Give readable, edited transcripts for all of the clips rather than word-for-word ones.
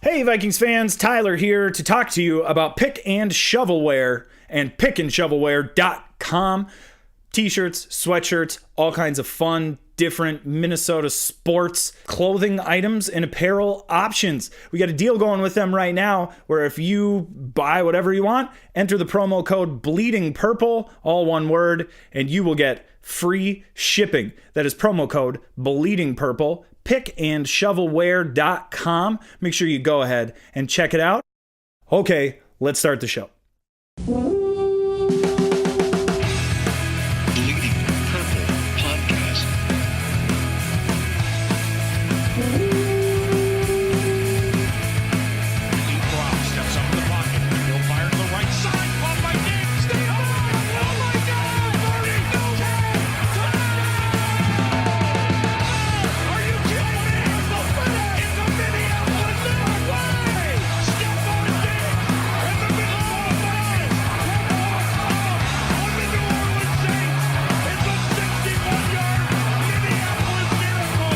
Hey Vikings fans, Tyler here to talk to you about Pick and Shovelware and pickandshovelware.com. T-shirts, sweatshirts, all kinds of fun, different Minnesota sports clothing items and apparel options. We got a deal going with them right now where if you buy whatever you want, enter the promo code Bleeding Purple, all one word, and you will get free shipping. That is promo code Bleeding Purple. Pickandshovelware.com. Make sure you go ahead and check it out. Okay, let's start the show. Bleeding Purple Podcast. Deep Brown steps up in the pocket. He'll fire to the right side. Caught by Diggs. Stay on. Oh my God! Marty Gilbert! Are you kidding me? It's the Minneapolis Way! Stephon Diggs in the middle of the field. On the New Orleans Saints. It's a 61-yard Minneapolis miracle.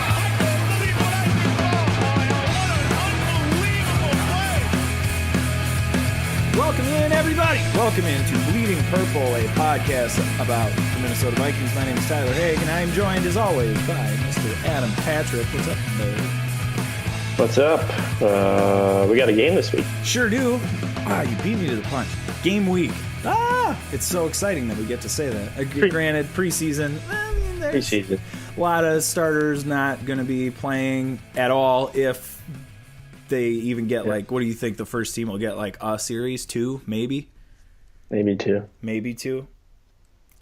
I couldn't believe what I just saw. What an unbelievable play. Welcome in, everybody. Welcome into Bleeding Purple, a podcast about the Minnesota Vikings. My name is Tyler Haig, and I am joined, as always, by Mr. Adam Patrick. What's up, babe? What's up? We got a game this week. Sure do. You beat me to the punch. Game week. It's so exciting that we get to say that. Granted, preseason. I mean, there's Preseason. a lot of starters not going to be playing at all if they even get, like, what do you think the first team will get? Like a series? 2, maybe? Maybe 2. Maybe 2.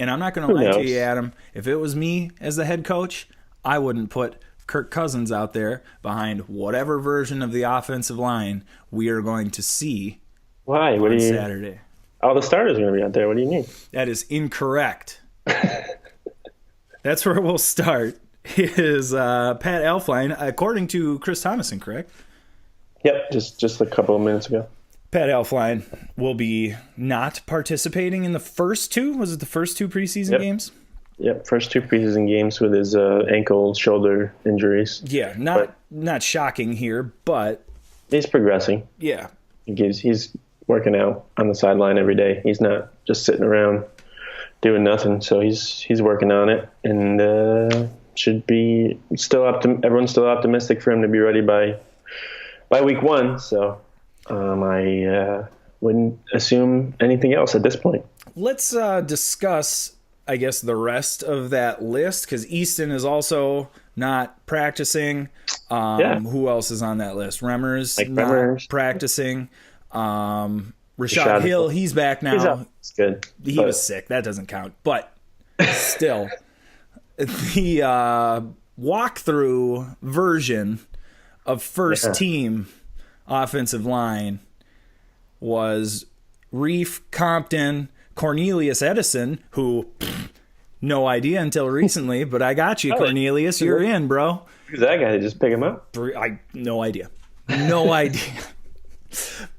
And I'm not going to lie to you, Adam. If it was me as the head coach, I wouldn't put Kirk Cousins out there behind whatever version of the offensive line we are going to see Why? What do on you? Saturday. All the starters are going to be out there. What do you mean? That is incorrect. That's where we'll start. Is Pat Elflein, according to Chris Thomason, correct? Yep, just a couple of minutes ago. Pat Elflein will be not participating in the first 2. Was it the first 2 preseason games? Yep, first 2 preseason games with his ankle, shoulder injuries. Yeah, not shocking here, but He's progressing. yeah. He's working out on the sideline every day. He's not just sitting around doing nothing. So he's working on it, and should be still everyone's still optimistic for him to be ready by week 1. So I wouldn't assume anything else at this point. Let's discuss, I guess, the rest of that list, because Easton is also not practicing. Who else is on that list? Remmers not practicing. Rashad Hill, he's back now. It's good. He was sick. That doesn't count. But still, the walkthrough version of first team offensive line was Reef, Compton, Cornelius Edison, who no idea until recently, but I got you, Cornelius. You're in, bro. Who's that guy? Just pick him up? No idea. No idea.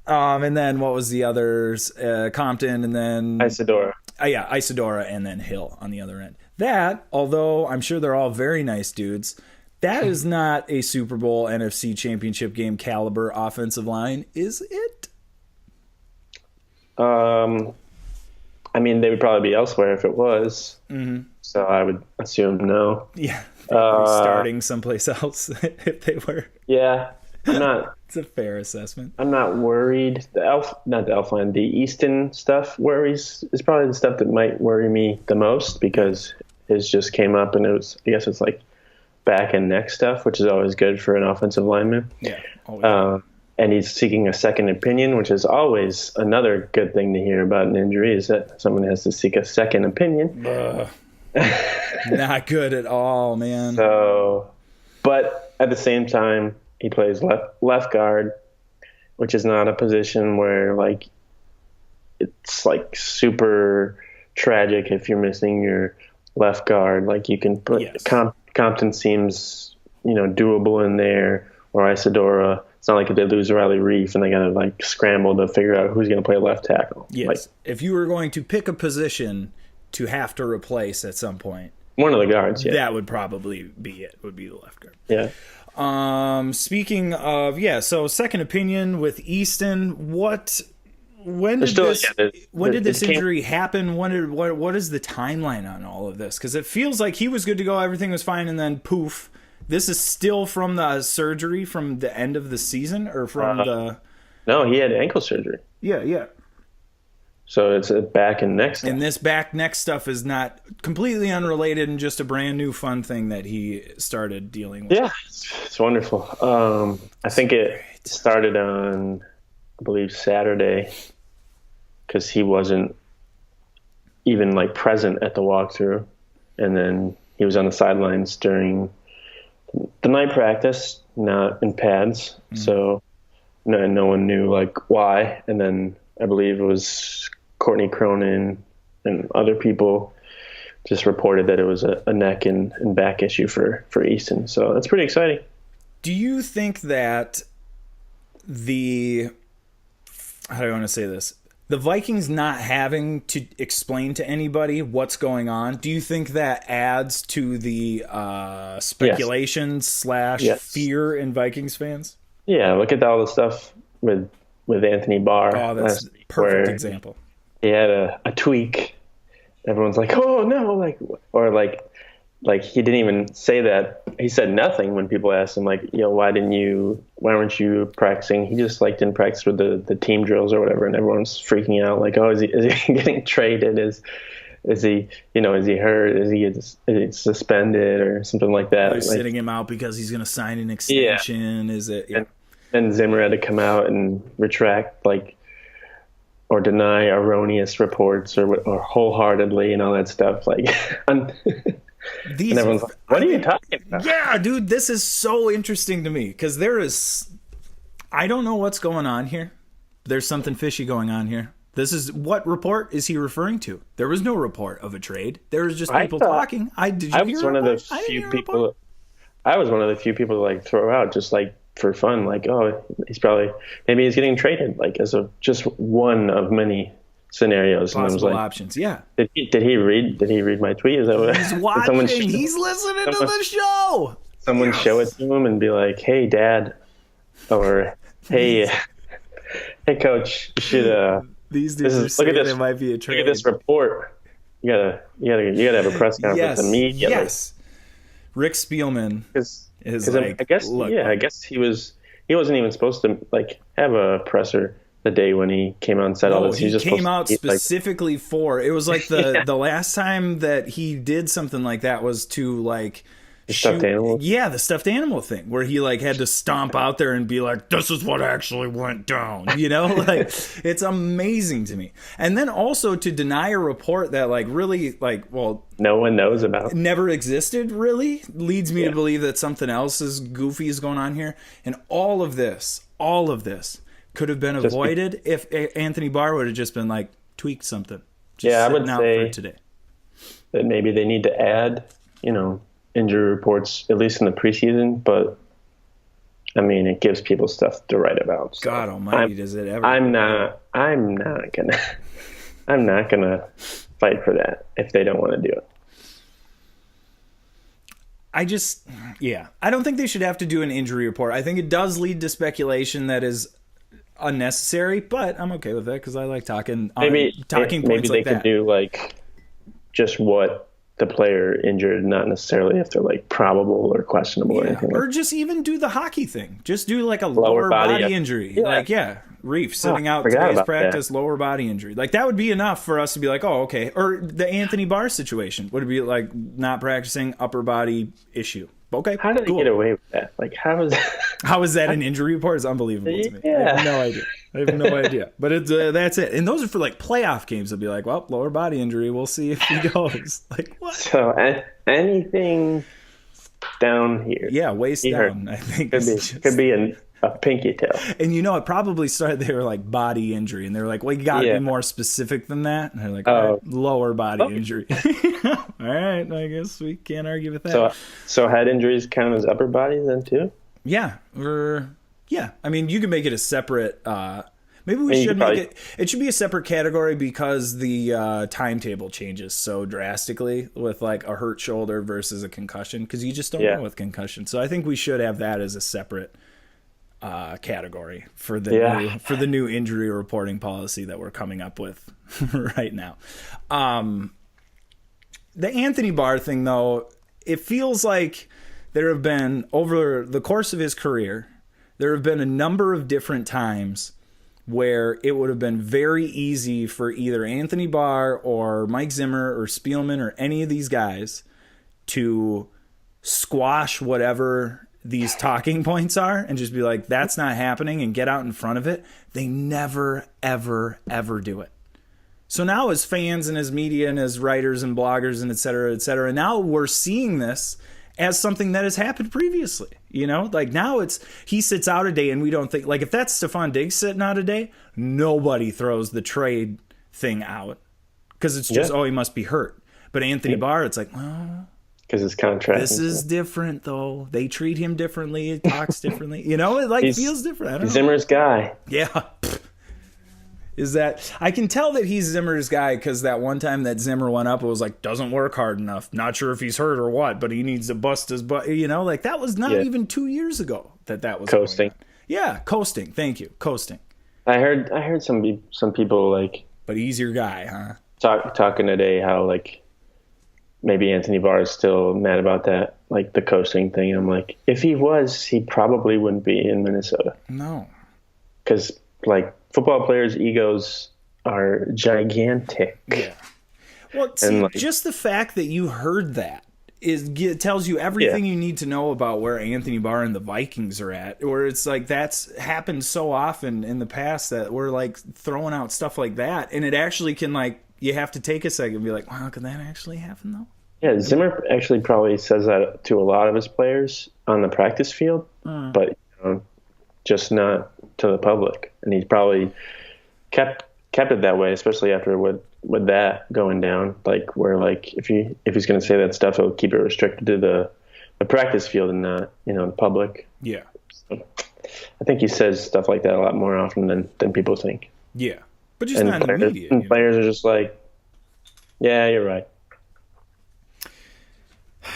And then what was the others? Compton, and then Isadora. Isadora, and then Hill on the other end. That, although I'm sure they're all very nice dudes, that is not a Super Bowl NFC Championship game caliber offensive line, is it? I mean, they would probably be elsewhere if it was. Mm-hmm. So I would assume no. Yeah, starting someplace else if they were. Yeah, I'm not. It's a fair assessment. I'm not worried. Not the Elfline, the Easton stuff worries is probably the stuff that might worry me the most, because his just came up and I guess it's like back and neck stuff, which is always good for an offensive lineman. Yeah, always. And he's seeking a second opinion, which is always another good thing to hear about an injury, is that someone has to seek a second opinion. Not good at all, man. So, but at the same time, he plays left guard, which is not a position where like it's like super tragic if you're missing your left guard. Like you can put Compton seems doable in there, or Isadora. It's not like if they lose Riley Reef and they got to like scramble to figure out who's going to play left tackle. Yes. Like, if you were going to pick a position to have to replace at some point, one of the guards, yeah. That would probably be it, would be the left guard. Yeah. Speaking of, so second opinion with Easton. When did still- this? yeah, the- when did it this came- injury happen? What is the timeline on all of this? Because it feels like he was good to go, everything was fine, and then poof. This is still from the surgery from the end of the season, or from the No, he had ankle surgery. yeah. So it's a back and neck stuff. And this back neck stuff is not completely unrelated and just a brand new fun thing that he started dealing with. Yeah, it's wonderful. I think it started on, I believe, Saturday, because he wasn't even like present at the walkthrough, and then he was on the sidelines during the night practice, not in pads. So no one knew like why. And then I believe it was Courtney Cronin and other people just reported that it was a neck and back issue for Easton. So that's pretty exciting. Do you think that how do I want to say this? The Vikings not having to explain to anybody what's going on, do you think that adds to the speculation / Yes. fear in Vikings fans? Yeah, look at all the stuff with Anthony Barr. Oh, that's last week perfect where example. He had a tweak. Everyone's like, oh no, like he didn't even say that. He said nothing when people asked him like, why weren't you practicing? He just like didn't practice with the team drills or whatever, and everyone's freaking out like, oh, is he getting traded? Is he hurt? Is he suspended or something like that? They're sitting him out because he's going to sign an extension. Is it? Yeah. And Zimmer had to come out and retract or deny erroneous reports or wholeheartedly and all that stuff. Like, and everyone's like, what are you talking about? Yeah, dude, this is so interesting to me because I don't know what's going on here. There's something fishy going on here. What report is he referring to? There was no report of a trade. There was just people talking. I was one of the few people to like throw out just like for fun, like, oh, maybe he's getting traded, like as just one of many scenarios. Possible and I was like, options. Yeah. Did he read my tweet? Is that what He's watching. He's listening to the show. Someone show it to him and be like, hey, Dad, or hey, Coach, you should. These dudes are saying there might be a trade. Look at this report. You gotta have a press conference immediately. Yes. Rick Spielman is like, I guess he wasn't even supposed to like have a presser the day when he came out and said all this. He came out specifically for it was like the last time that he did something like that was to like stuffed animal. Yeah, the stuffed animal thing where he like had to stomp out there and be like, this is what actually went down. Like it's amazing to me. And then also to deny a report that like really no one knows about, never existed, really leads me to believe that something else is goofy is going on here. And all of this could have been avoided if Anthony Barr would have just been like tweaked something. I would say for today that maybe they need to add, injury reports, at least in the preseason, but I mean, it gives people stuff to write about. So God almighty, does it ever? I'm not gonna fight for that if they don't want to do it. I don't think they should have to do an injury report. I think it does lead to speculation that is unnecessary, but I'm okay with that because I like talking points maybe they like that. could do like just what the player injured, not necessarily if they're like probable or questionable or anything. Or just even do the hockey thing. Just do like a lower body injury. Yeah. Reef sitting out today's practice, lower body injury. Like that would be enough for us to be like, oh, okay. Or the Anthony Barr situation would it be like not practicing, upper body issue. Okay. How did they get away with that? Like how is that an injury report? It's unbelievable to me. Yeah. I have no idea. But it's that's it. And those are for like playoff games. They'll be like, well, lower body injury. We'll see if he goes. Like what? So anything down here? Yeah, waist down. I think could be a pinky toe. And it probably started. They were like body injury, and they were like, well, you got to be more specific than that. And they're like, all right, lower body injury. All right, I guess we can't argue with that. So head injuries count as upper body then too? Yeah, I mean, you can make it a separate. Maybe we you should could make it. It should be a separate category because the timetable changes so drastically with like a hurt shoulder versus a concussion, because you just don't know with concussion. So I think we should have that as a separate category for the new injury reporting policy that we're coming up with right now. The Anthony Barr thing, though, it feels like there have been, over the course of his career, there have been a number of different times where it would have been very easy for either Anthony Barr or Mike Zimmer or Spielman or any of these guys to squash whatever these talking points are and just be like, that's not happening, and get out in front of it. They never, ever, ever do it. So now as fans and as media and as writers and bloggers and et cetera, now we're seeing this as something that has happened previously. You know, like now it's, he sits out a day and we don't think, like if that's Stephon Diggs sitting out a day, nobody throws the trade thing out because it's just, oh, he must be hurt. But Anthony Barr, it's like, well, because his contract. This is different, though. They treat him differently. He talks differently. You know, it like feels different. I don't know. Zimmer's guy. Yeah. Is that, I can tell that he's Zimmer's guy because that one time that Zimmer went up, it was like, doesn't work hard enough. Not sure if he's hurt or what, but he needs to bust his butt. You know, like that was not even 2 years ago that was coasting. Yeah, coasting. Thank you, coasting. I heard some people like. But he's your guy, huh? Talking today how like. Maybe Anthony Barr is still mad about that, like the coasting thing. I'm like, if he was, he probably wouldn't be in Minnesota. No. Because, like, football players' egos are gigantic. Yeah. Well, see, like, just the fact that you heard that tells you everything you need to know about where Anthony Barr and the Vikings are at. Or it's like that's happened so often in the past that we're, like, throwing out stuff like that. And it actually can, like, you have to take a second and be like, wow, could that actually happen, though? Yeah, Zimmer actually probably says that to a lot of his players on the practice field, but just not to the public. And he's probably kept it that way, especially after with that going down. Like where like if he's going to say that stuff, he'll keep it restricted to the practice field and not the public. Yeah, so I think he says stuff like that a lot more often than people think. Yeah. But just not in the media. And players are just like, yeah, you're right.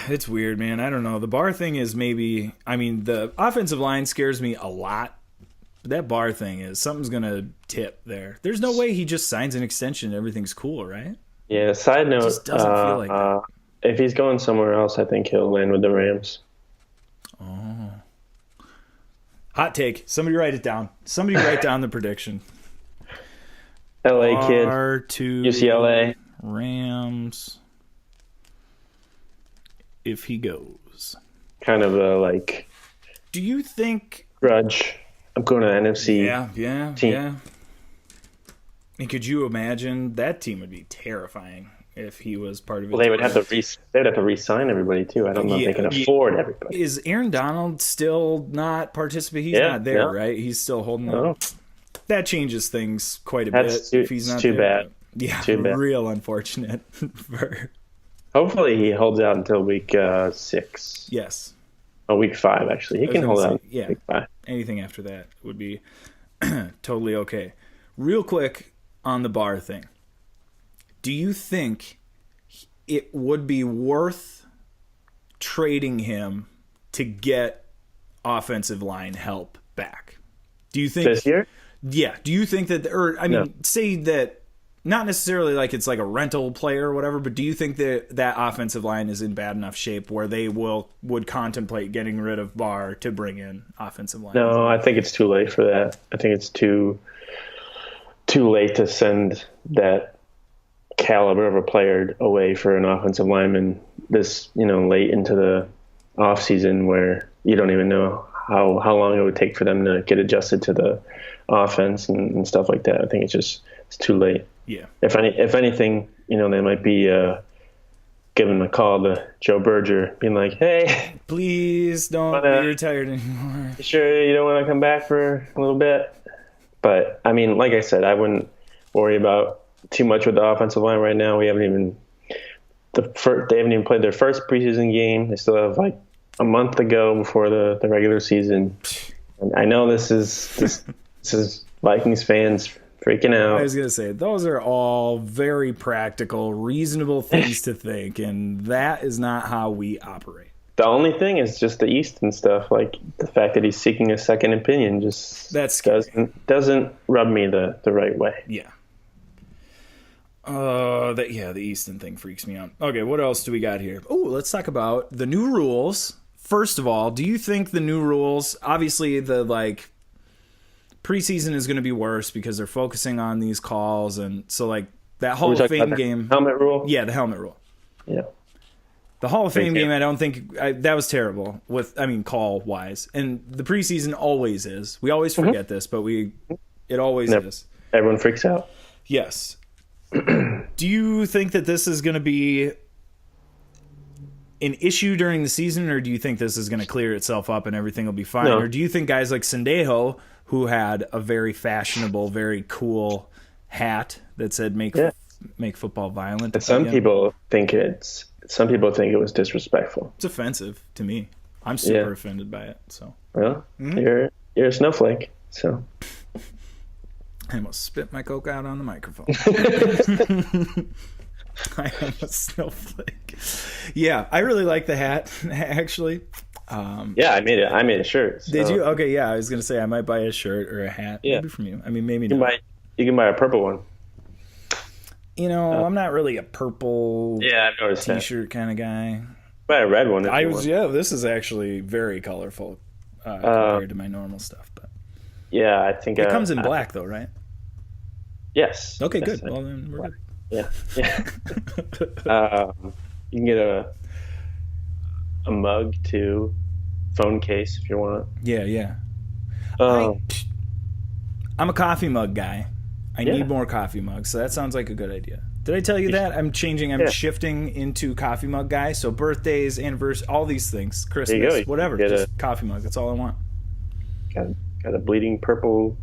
It's weird, man. I don't know. The Barr thing is maybe, I mean, the offensive line scares me a lot. But that Barr thing is, something's going to tip there. There's no way he just signs an extension and everything's cool, right? Yeah, side note, it just doesn't feel like that. If he's going somewhere else, I think he'll land with the Rams. Oh. Hot take. Somebody write it down. Somebody write down the prediction. LA kid, to UCLA, Rams. If he goes, kind of a like. Do you think grudge? I'm going to NFC. Yeah, team. Yeah. And could you imagine that team would be terrifying if he was part of it? Well, they would have to re-sign everybody too. I don't know if they can afford everybody. Is Aaron Donald still not participating? He's not there, right? He's still holding up. That changes things quite a bit. If he's not too there. Bad. Yeah, too bad. Real unfortunate. Hopefully he holds out until week 6. Yes. Oh, week 5 actually. He can hold out. Yeah. Week 5. Anything after that would be totally okay. Real quick on the Barr thing. Do you think it would be worth trading him to get offensive line help back? Do you think this year? Yeah. Do you think that, or I mean, say that not necessarily like it's like a rental player or whatever, but do you think that offensive line is in bad enough shape where they would contemplate getting rid of Barr to bring in offensive line? No, I think it's too late for that. I think it's too late to send that caliber of a player away for an offensive lineman this, late into the off season where you don't even know how long it would take for them to get adjusted to the offense and stuff like that. I think it's too late. Yeah. If anything, they might be giving a call to Joe Berger, being like, "Hey, please don't be retired anymore. You sure you don't want to come back for a little bit?" But I mean, like I said, I wouldn't worry about too much with the offensive line right now. They haven't even played their first preseason game. They still have like a month to go before the regular season. And I know this This is Vikings fans freaking I out. was going to say, those are all very practical, reasonable things to think, and that is not how we operate. The only thing is just the Easton stuff, like the fact that he's seeking a second opinion, just That's scary. doesn't rub me the right way. Yeah. The Easton thing freaks me out. Okay, what else do we got here? Oh, let's talk about the new rules. First of all, do you think the new rules, obviously the preseason is going to be worse because they're focusing on these calls, and so like that Hall We're of talking Fame about the game. helmet rule. Yeah, the helmet rule. Yeah. The Hall of Fame you. game, I don't think that was terrible call wise, and the preseason always is. We always forget this, but it always Never. is. Everyone freaks out. Yes. Do you think that this is going to be an issue during the season, or do you think this is going to clear itself up and everything will be fine? No. Or do you think guys like Sendejo, who had a very fashionable, very cool hat that said "Make football violent"? But some people think it was disrespectful. It's offensive to me. I'm super offended by it. So Well, you're a snowflake, so I almost spit my Coke out on the microphone. I am a snowflake. Yeah, I really like the hat, actually. yeah, I made a shirt. So Did you? Okay, yeah, I was going to say I might buy a shirt or a hat. Yeah. Maybe from you. I mean, maybe You not. can buy a purple one. You know, I'm not really a purple Yeah, I've noticed that. t-shirt kind of guy. Buy a red one. If you want. This is actually very colorful compared to my normal stuff. But Yeah, I think it comes in black, though, right? Yes. Okay, Yes, good. Well, then we're good. Yeah. You can get a mug too, phone case if you want. Yeah. Um, I'm a coffee mug guy. I Yeah. need more coffee mugs, so that sounds like a good idea. Did I tell you that? I'm shifting into coffee mug guy. So birthdays, anniversaries, all these things, Christmas, you go. You whatever, get just coffee mug. That's all I want. got a bleeding purple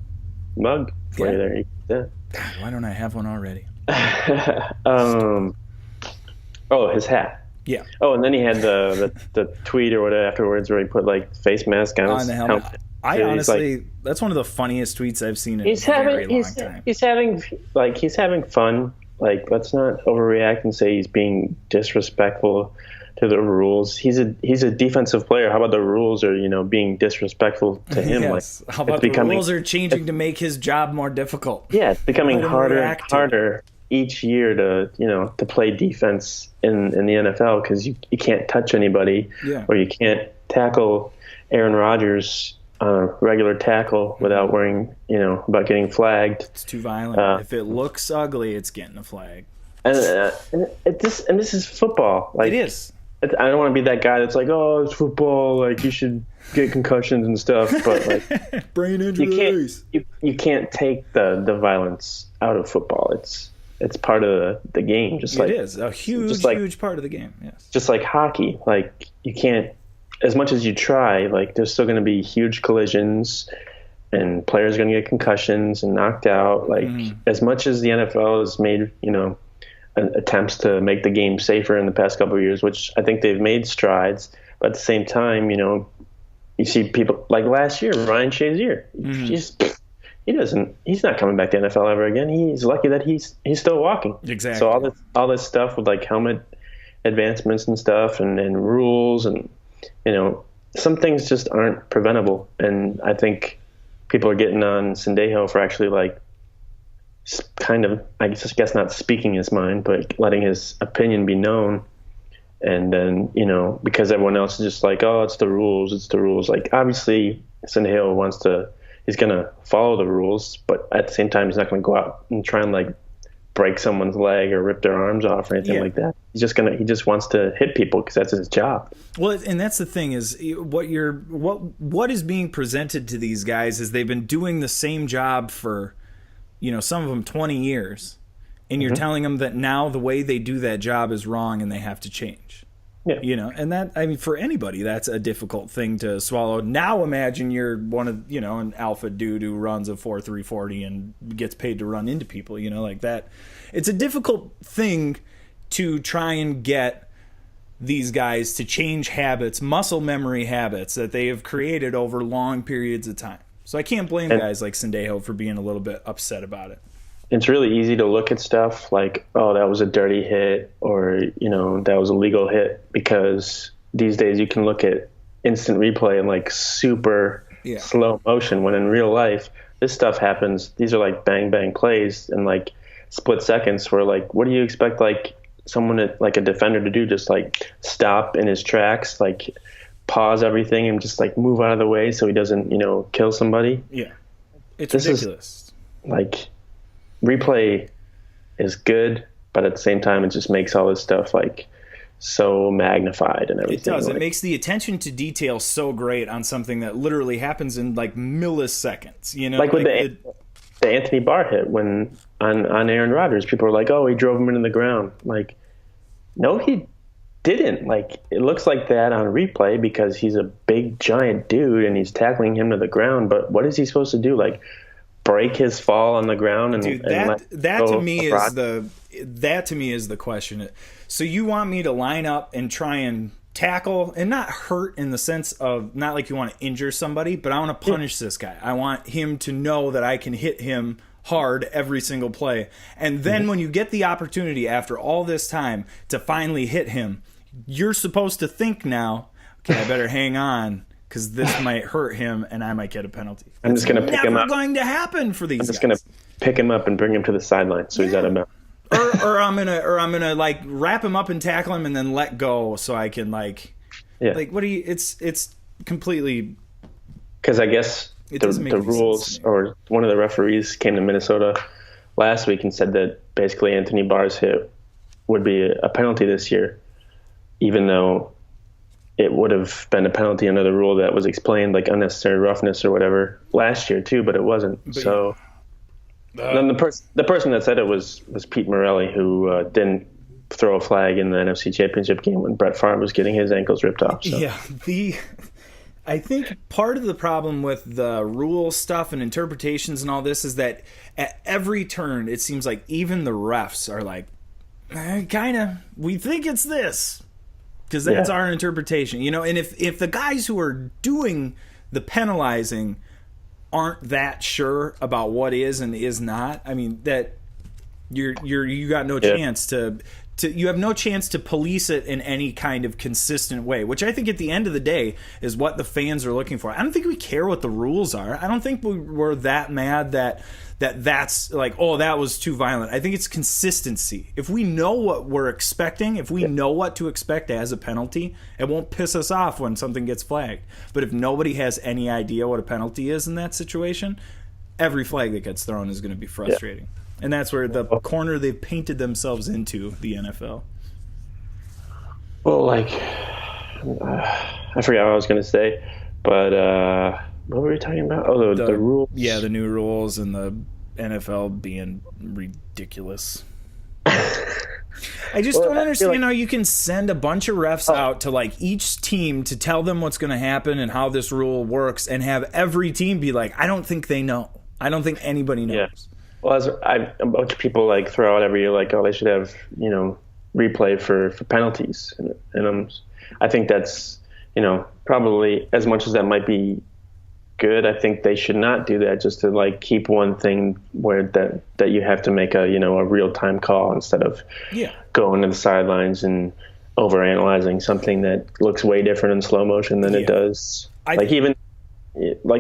mug for you there. You can do God, why don't I have one already? that. His hat. Yeah, Oh, and then he had the tweet or whatever afterwards where he put like face mask on his on the helmet. I Yeah, he's honestly, that's one of the funniest tweets I've seen in he's a very having long time. he's having fun. Like, let's not overreact and say he's being disrespectful to the rules. He's a defensive player. How about the rules are being disrespectful to him? Yes. Like, How about it's the becoming, rules are changing to make his job more difficult? Yeah, it's becoming Let him harder and react to it. harder each year to play defense in the NFL because you can't touch anybody Yeah. or you can't tackle Aaron Rodgers on a regular tackle without worrying about getting flagged. It's too violent. If it looks ugly, it's getting a flag. And this is football. Like, It is. I don't want to be that guy that's like, oh, it's football. Like, you should get concussions and stuff. But like, Brain you injuries. can't you can't take the violence out of football. It's part of the game. Just like It is a huge, huge part of the game. Yes. just like hockey. Like, you can't, as much as you try, like, there's still going to be huge collisions and players are going to get concussions and knocked out. Like, as much as the NFL has made, attempts to make the game safer in the past couple of years, which I think they've made strides, but at the same time, you see people like last year, Ryan Shazier. He's not coming back to NFL ever again. He's lucky that he's still walking. Exactly. So all this stuff with like helmet advancements and stuff and rules and some things just aren't preventable. And I think people are getting on Sendejo for actually like kind of, I guess not speaking his mind, but letting his opinion be known. And then, because everyone else is just like, oh, it's the rules. Like, obviously Sendejo he's going to follow the rules, but at the same time, he's not going to go out and try and like break someone's leg or rip their arms off or anything like that. He just wants to hit people because that's his job. Well, and that's the thing is what is being presented to these guys is they've been doing the same job for, some of them 20 years. And you're telling them that now the way they do that job is wrong and they have to change. Yeah. And that, I mean, for anybody, that's a difficult thing to swallow. Now imagine you're one of, an alpha dude who runs a 4.3 40 and gets paid to run into people, like that. It's a difficult thing to try and get these guys to change habits, muscle memory habits that they have created over long periods of time. So I can't blame guys like Sendejo for being a little bit upset about it. It's really easy to look at stuff like, oh, that was a dirty hit, or, that was a legal hit, because these days you can look at instant replay in like super slow motion, when in real life this stuff happens. These are like bang bang plays in like split seconds, where like, what do you expect like someone like a defender to do? Just like stop in his tracks, like pause everything and just like move out of the way so he doesn't kill somebody. It's this ridiculous. Like, replay is good, but at the same time it just makes all this stuff like so magnified and everything. It does. Like, it makes the attention to detail so great on something that literally happens in like milliseconds. Like with the Anthony Barr hit when on Aaron Rodgers, people were like, "Oh, he drove him into the ground." Like, no, he didn't. Like, it looks like that on replay because he's a big giant dude and he's tackling him to the ground. But what is he supposed to do? Like, break his fall on the ground? And dude, that to me is the question. So you want me to line up and try and tackle and not hurt in the sense of not like you want to injure somebody, but I want to punish this guy. I want him to know that I can hit him hard every single play. And then when you get the opportunity after all this time to finally hit him, you're supposed to think now, okay, I better hang on because this might hurt him and I might get a penalty. I'm just going to pick him up. It's never going to happen for these guys. I'm just going to pick him up and bring him to the sideline so he's out of bounds. or I'm gonna like wrap him up and tackle him and then let go so I can like what do you? It's completely, because I guess the rules or one of the referees came to Minnesota last week and said that basically Anthony Barr's hit would be a penalty this year, even though it would have been a penalty under the rule that was explained like unnecessary roughness or whatever last year too, but it wasn't. Then the person that said it was Pete Morelli, who didn't throw a flag in the NFC Championship game when Brett Favre was getting his ankles ripped off. So. Yeah, I think part of the problem with the rule stuff and interpretations and all this is that at every turn it seems like even the refs are like, we think it's this because that's our interpretation, and if the guys who are doing the penalizing aren't that sure about what is and is not, I mean, that you got no chance to you have no chance to police it in any kind of consistent way, which I think at the end of the day is what the fans are looking for. I don't think we care what the rules are. I don't think we're that mad that's like, oh, that was too violent. I think it's consistency. If we know what we're expecting, if we know what to expect as a penalty, it won't piss us off when something gets flagged. But if nobody has any idea what a penalty is in that situation, every flag that gets thrown is going to be frustrating. And that's where the corner they've painted themselves into, the NFL. Well, like, I forgot what I was going to say, but what were we talking about? Oh, the rules. Yeah, the new rules and the NFL being ridiculous. I just don't understand how you can send a bunch of refs out to like each team to tell them what's going to happen and how this rule works, and have every team be like, I don't think they know. I don't think anybody knows. Yeah. Well, a bunch of people like throw out every year like, oh, they should have replay for penalties, and I think that's probably, as much as that might be good, I think they should not do that, just to like keep one thing where that you have to make a real time call instead of going to the sidelines and overanalyzing something that looks way different in slow motion than it does. Even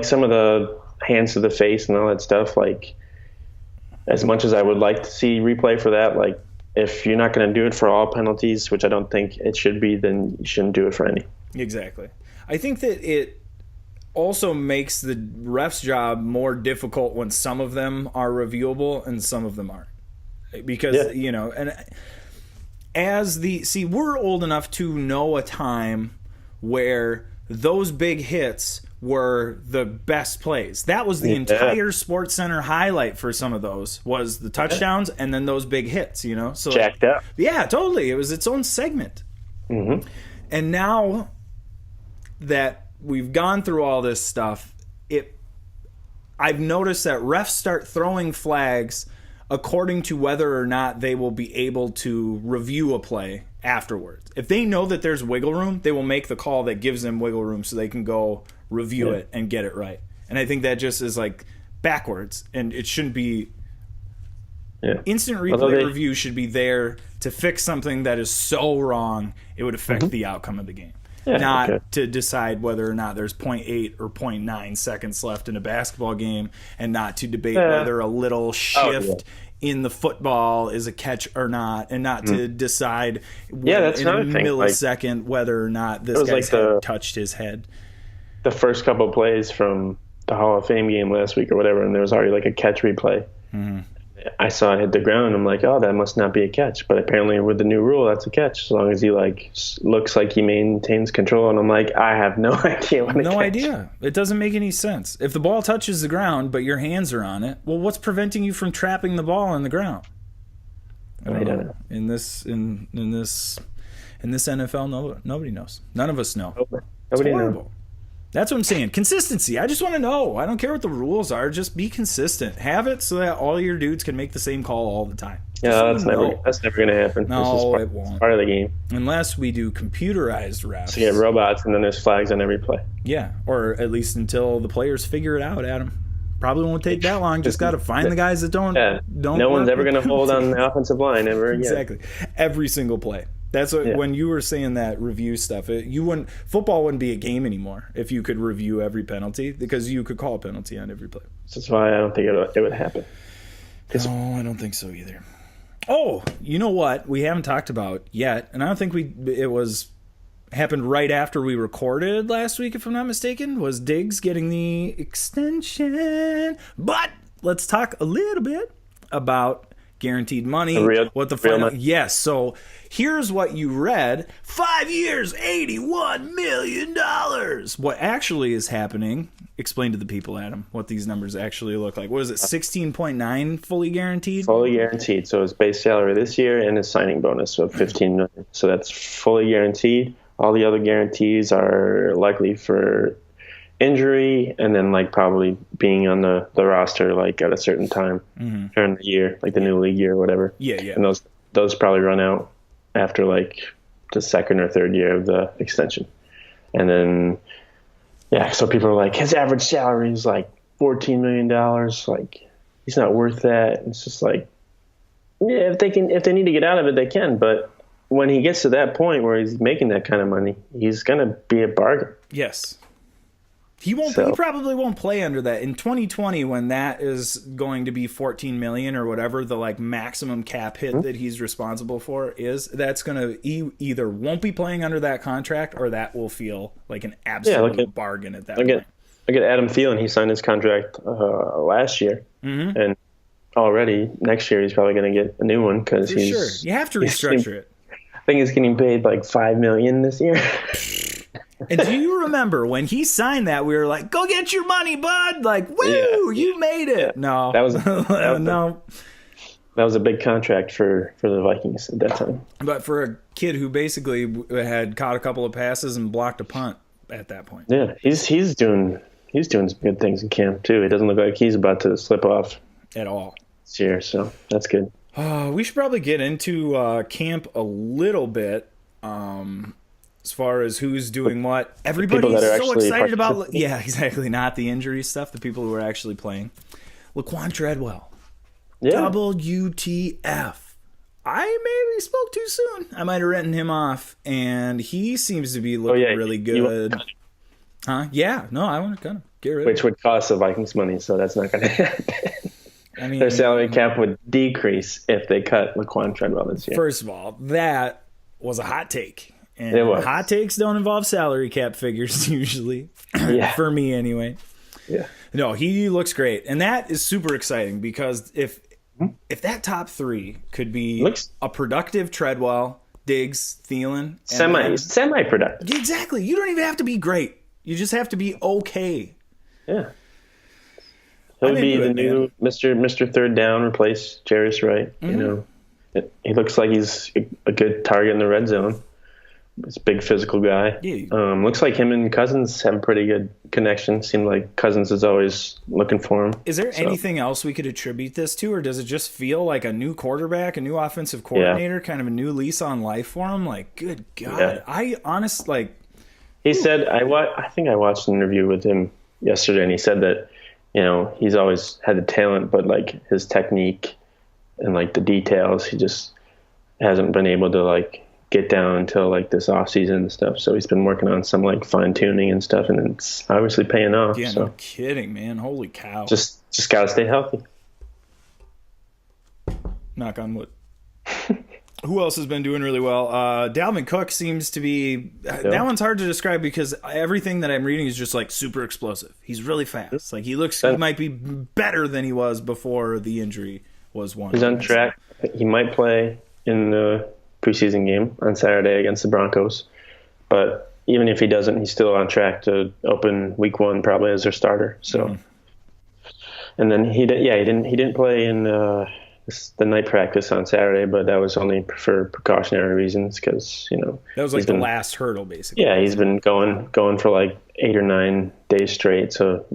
some of the hands to the face and all that stuff, like, as much as I would like to see replay for that, like, if you're not going to do it for all penalties, which I don't think it should be, then you shouldn't do it for any. Exactly. I think that it also makes the ref's job more difficult when some of them are reviewable and some of them aren't. Because, and we're old enough to know a time where those big hits were the best plays. That was the entire SportsCenter highlight for some of those, was the touchdowns and then those big hits, So jacked up. Yeah, totally. It was its own segment. Mm-hmm. And now that we've gone through all this stuff, I've noticed that refs start throwing flags according to whether or not they will be able to review a play afterwards. If they know that there's wiggle room, they will make the call that gives them wiggle room so they can go review it and get it right. And I think that just is like backwards, and it shouldn't be. Yeah. Instant replay review should be there to fix something that is so wrong it would affect the outcome of the game. Yeah, Not to decide whether or not there's 0.8 or 0.9 seconds left in a basketball game, and not to debate whether a little shift in the football is a catch or not, and not to decide that's in a another thing. millisecond whether or not this guy's head touched his head. The first couple of plays from the Hall of Fame game last week or whatever, and there was already like a catch replay. I saw it hit the ground, and I'm like, oh, that must not be a catch. But apparently with the new rule, that's a catch, as long as he looks like he maintains control. And I'm like, I have no idea what a catch. No idea. It doesn't make any sense. If the ball touches the ground, but your hands are on it, well, what's preventing you from trapping the ball on the ground? I don't know. In this NFL, nobody knows. None of us know. Nobody It's knows. horrible. That's what I'm saying. Consistency. I just want to know. I don't care what the rules are. Just be consistent. Have it so that all your dudes can make the same call all the time. Yeah, Just that's never going to happen. No, this is it won't. part of the game. Unless we do computerized refs. So you get robots, and then there's flags on every play. Yeah, or at least until the players figure it out, Adam. Probably won't take that long. Just got to find the guys that don't. No one's ever going to hold on the offensive line ever again. Exactly. Every single play. That's what when you were saying that review stuff. Football wouldn't be a game anymore if you could review every penalty, because you could call a penalty on every play. That's why I don't think it would happen. No, I don't think so either. Oh, you know what we haven't talked about yet, and I don't think it happened right after we recorded last week, if I'm not mistaken, was Diggs getting the extension. But let's talk a little bit about guaranteed money. What the final? Money. Yes. So here's what you read: 5 years, $81 million. What actually is happening? Explain to the people, Adam, what these numbers actually look like. What is it? 16.9 fully guaranteed. Fully guaranteed. So his base salary this year and his signing bonus of $15 million. So that's fully guaranteed. All the other guarantees are likely for injury, and then probably being on the roster at a certain time during the year, like the new league year or whatever. Yeah. And those probably run out after the second or third year of the extension. And then so people are like, his average salary is $14 million. He's not worth that. It's just if they need to get out of it, they can. But when he gets to that point where he's making that kind of money, he's gonna be a bargain. Yes. He won't. He probably won't play under that in 2020 when that is going to be 14 million or whatever the maximum cap hit that he's responsible for is. That's going to either won't be playing under that contract, or that will feel like an absolute bargain at that point. Look at Adam Thielen. He signed his contract last year, and already next year he's probably going to get a new one because sure. You have to restructure it. I think he's getting paid $5 million this year. And do you remember when he signed that, we were like, go get your money, bud. Woo, you made it. Yeah. No. That was no. That was a big contract for the Vikings at that time. But for a kid who basically had caught a couple of passes and blocked a punt at that point. Yeah, he's doing some good things in camp too. It doesn't look like he's about to slip off at all this year, so that's good. We should probably get into camp a little bit. As far as who's doing what, everybody's so excited about. Yeah, exactly. Not the injury stuff. The people who are actually playing. Laquan Treadwell. Yeah. WTF. I maybe spoke too soon. I might have written him off, and he seems to be looking really good. Huh? Yeah. No, I want to cut him. Get rid of him. Which would cost the Vikings money, so that's not going to happen. I mean, their salary cap would decrease if they cut Laquan Treadwell this year. First of all, that was a hot take. And hot takes don't involve salary cap figures usually, for me anyway. Yeah. No, he looks great, and that is super exciting because if that top three could be a productive Treadwell, Diggs, Thielen, semi-productive. Exactly. You don't even have to be great. You just have to be okay. Yeah. He'll be the new Mr. Third Down, replace Jarius Wright. You know, he looks like he's a good target in the red zone. He's a big physical guy. Yeah. Looks like him and Cousins have a pretty good connection. Seemed like Cousins is always looking for him. Is there anything else we could attribute this to, or does it just feel like a new quarterback, a new offensive coordinator, kind of a new lease on life for him? Good God. Yeah. I honestly, he said, I think I watched an interview with him yesterday, and he said that, he's always had the talent, but like his technique and like the details, he just hasn't been able to like get down until like this off season and stuff. So he's been working on some like fine tuning and stuff, and it's obviously paying off. Yeah, so no kidding, man. Holy cow. just gotta stay healthy. Knock on wood. Who else has been doing really well? Dalvin Cook seems to be... That one's hard to describe because everything that I'm reading is just like super explosive. He's really fast. Like he might be better than he was before the injury was one. He's on track. He might play in the preseason game on Saturday against the Broncos. But even if he doesn't, he's still on track to open week 1 probably as their starter. So, And then he didn't play in the night practice on Saturday, but that was only for precautionary reasons because that was like the last hurdle, basically. Yeah, he's been going for like 8 or 9 days straight, so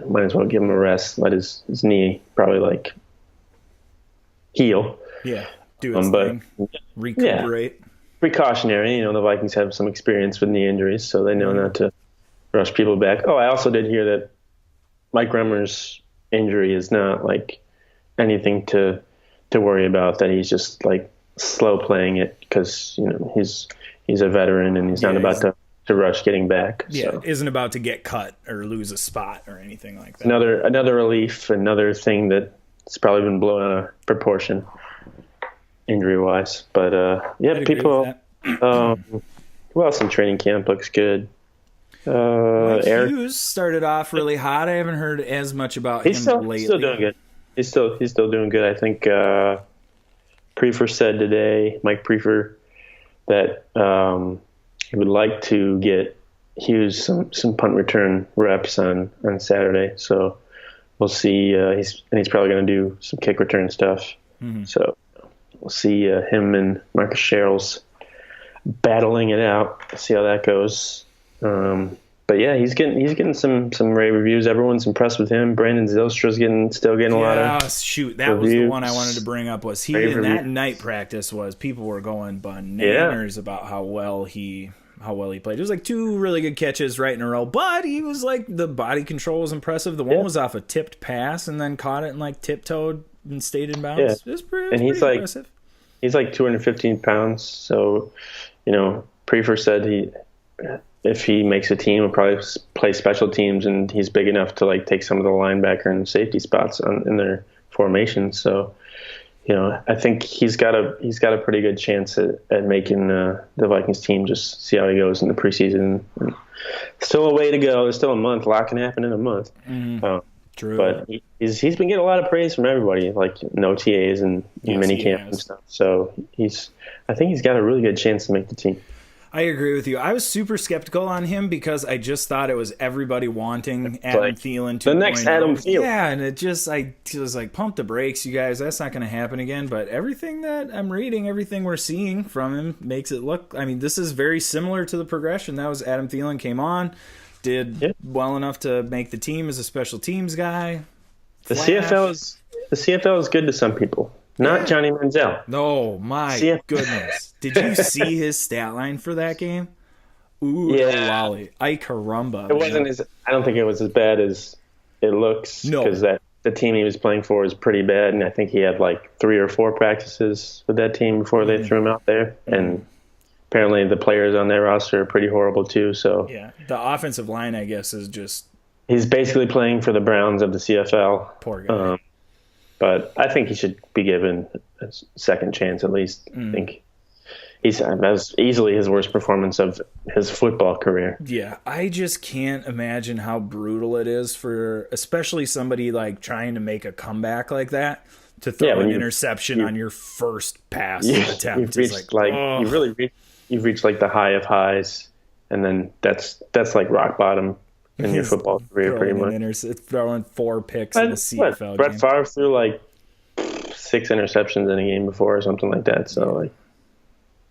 might as well give him a rest. Let his knee probably like heal. Yeah, do his thing. Recuperate. Yeah, precautionary. The Vikings have some experience with knee injuries, so they know not to rush people back. Oh, I also did hear that Mike Remmer's injury is not like anything to worry about, that he's just like slow playing it because he's a veteran and he's not about to rush getting back. Yeah, isn't about to get cut or lose a spot or anything like that. Another relief, another thing that's probably been blown out of proportion injury wise. But people. Who else in training camp looks good? Eric Hughes started off really hot. I haven't heard as much about him lately. He's still doing good. He's still doing good. I think Prefer said today, Mike Prefer, that he would like to get Hughes some punt return reps on Saturday. So we'll see. He's probably going to do some kick return stuff. Mm-hmm. So we'll see him and Marcus Sherrills battling it out. See how that goes. But yeah, he's getting some rave reviews. Everyone's impressed with him. Brandon Zylstra's still getting a lot of shoot. That reviews. Was the one I wanted to bring up. Was he rave in reviews. That night practice? Was people were going bananas about how well he played. It was like 2 really good catches right in a row, but he was like the body control was impressive. The one was off a tipped pass and then caught it and like tiptoed and stayed in bounds. Yeah. It was pretty impressive. He's like 215 pounds, so Prefer said if he makes a team, he'll probably play special teams, and he's big enough to like take some of the linebacker and safety spots in their formation. So, I think he's got a pretty good chance at making the Vikings team. Just see how he goes in the preseason. Still a way to go. There's still a month. A lot can happen in a month. True. But he's been getting a lot of praise from everybody, like no TAs and mini camp and stuff. So I think he's got a really good chance to make the team. I agree with you. I was super skeptical on him because I just thought it was everybody wanting Adam Thielen 2.0. The next Adam Thielen. Yeah, and I was like, pump the brakes, you guys. That's not going to happen again. But everything that I'm reading, everything we're seeing from him makes it look... I mean, this is very similar to the progression. That was Adam Thielen came on, did well enough to make the team as a special teams guy. The CFL is good to some people. Not Johnny Manziel. No, my goodness. Did you see his stat line for that game? Ooh, lolly. Ay caramba. It wasn't I don't think it was as bad as it looks. No. Because the team he was playing for is pretty bad, and I think he had like 3 or 4 practices with that team before they threw him out there. And apparently the players on their roster are pretty horrible too. So yeah, the offensive line, I guess, is just... He's basically playing for the Browns of the CFL. Poor guy. But I think he should be given a second chance at least. I think that's easily his worst performance of his football career. Yeah, I just can't imagine how brutal it is for especially somebody like trying to make a comeback like that to throw an interception on your first pass attempt. You've reached like the high of highs, and then that's like rock bottom in your football career, pretty much. Throwing 4 picks in the CFL game. Brett Favre threw like 6 interceptions in a game before or something like that. So like,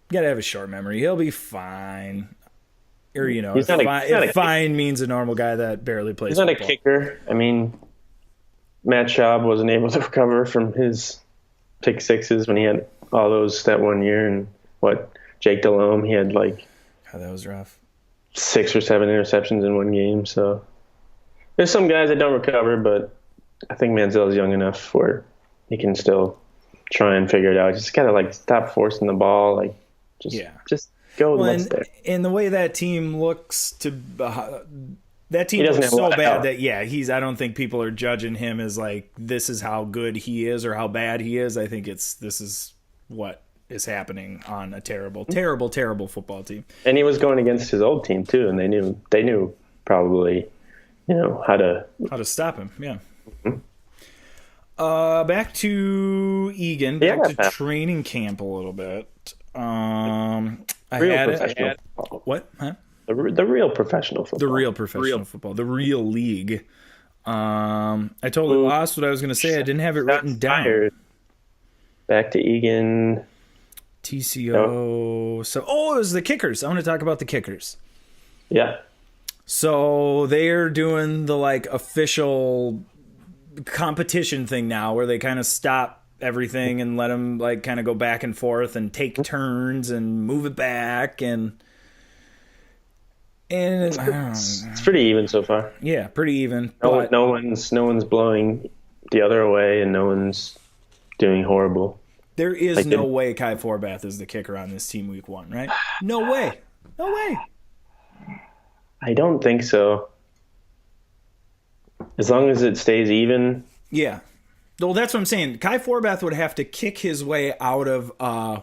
you gotta have a short memory. He'll be fine. Or if fine means a normal guy that barely plays. He's not football. A kicker. I mean, Matt Schaub wasn't able to recover from his pick sixes when he had all those that one year, and Jake Delhomme, he had like that was rough. 6 or 7 interceptions in one game. So There's some guys that don't recover, but I think Manziel's young enough where he can still try and figure it out. Just gotta like stop forcing the ball, like just go with what's there. And the way that team looks to that team doesn't looks have a so lot of bad help. that I don't think people are judging him as like this is how good he is or how bad he is. I think this is what is happening on a terrible football team. And he was going against his old team too, and they knew probably, how to stop him. Yeah. Back to Egan. Yeah, Back to Pat. training camp a little bit. I real had professional it. football. What? Huh? The real professional football. The real professional football. The real league. I totally lost what I was going to say. I didn't have it written down. Tired. Back to Egan. TCO. So, it was the kickers. I want to talk about the kickers. Yeah. So they're doing the like official competition thing now, where they kind of stop everything and let them like kind of go back and forth and take turns and move it back and I don't know. It's pretty even so far. Yeah, pretty even. No, But no one's blowing the other way, and no one's doing horrible. there is like no the- way Kai Forbath is the kicker on this team week 1, right? No way. No way. I don't think so. As long as it stays even. Yeah. Well, that's what I'm saying. Kai Forbath would have to kick his way out of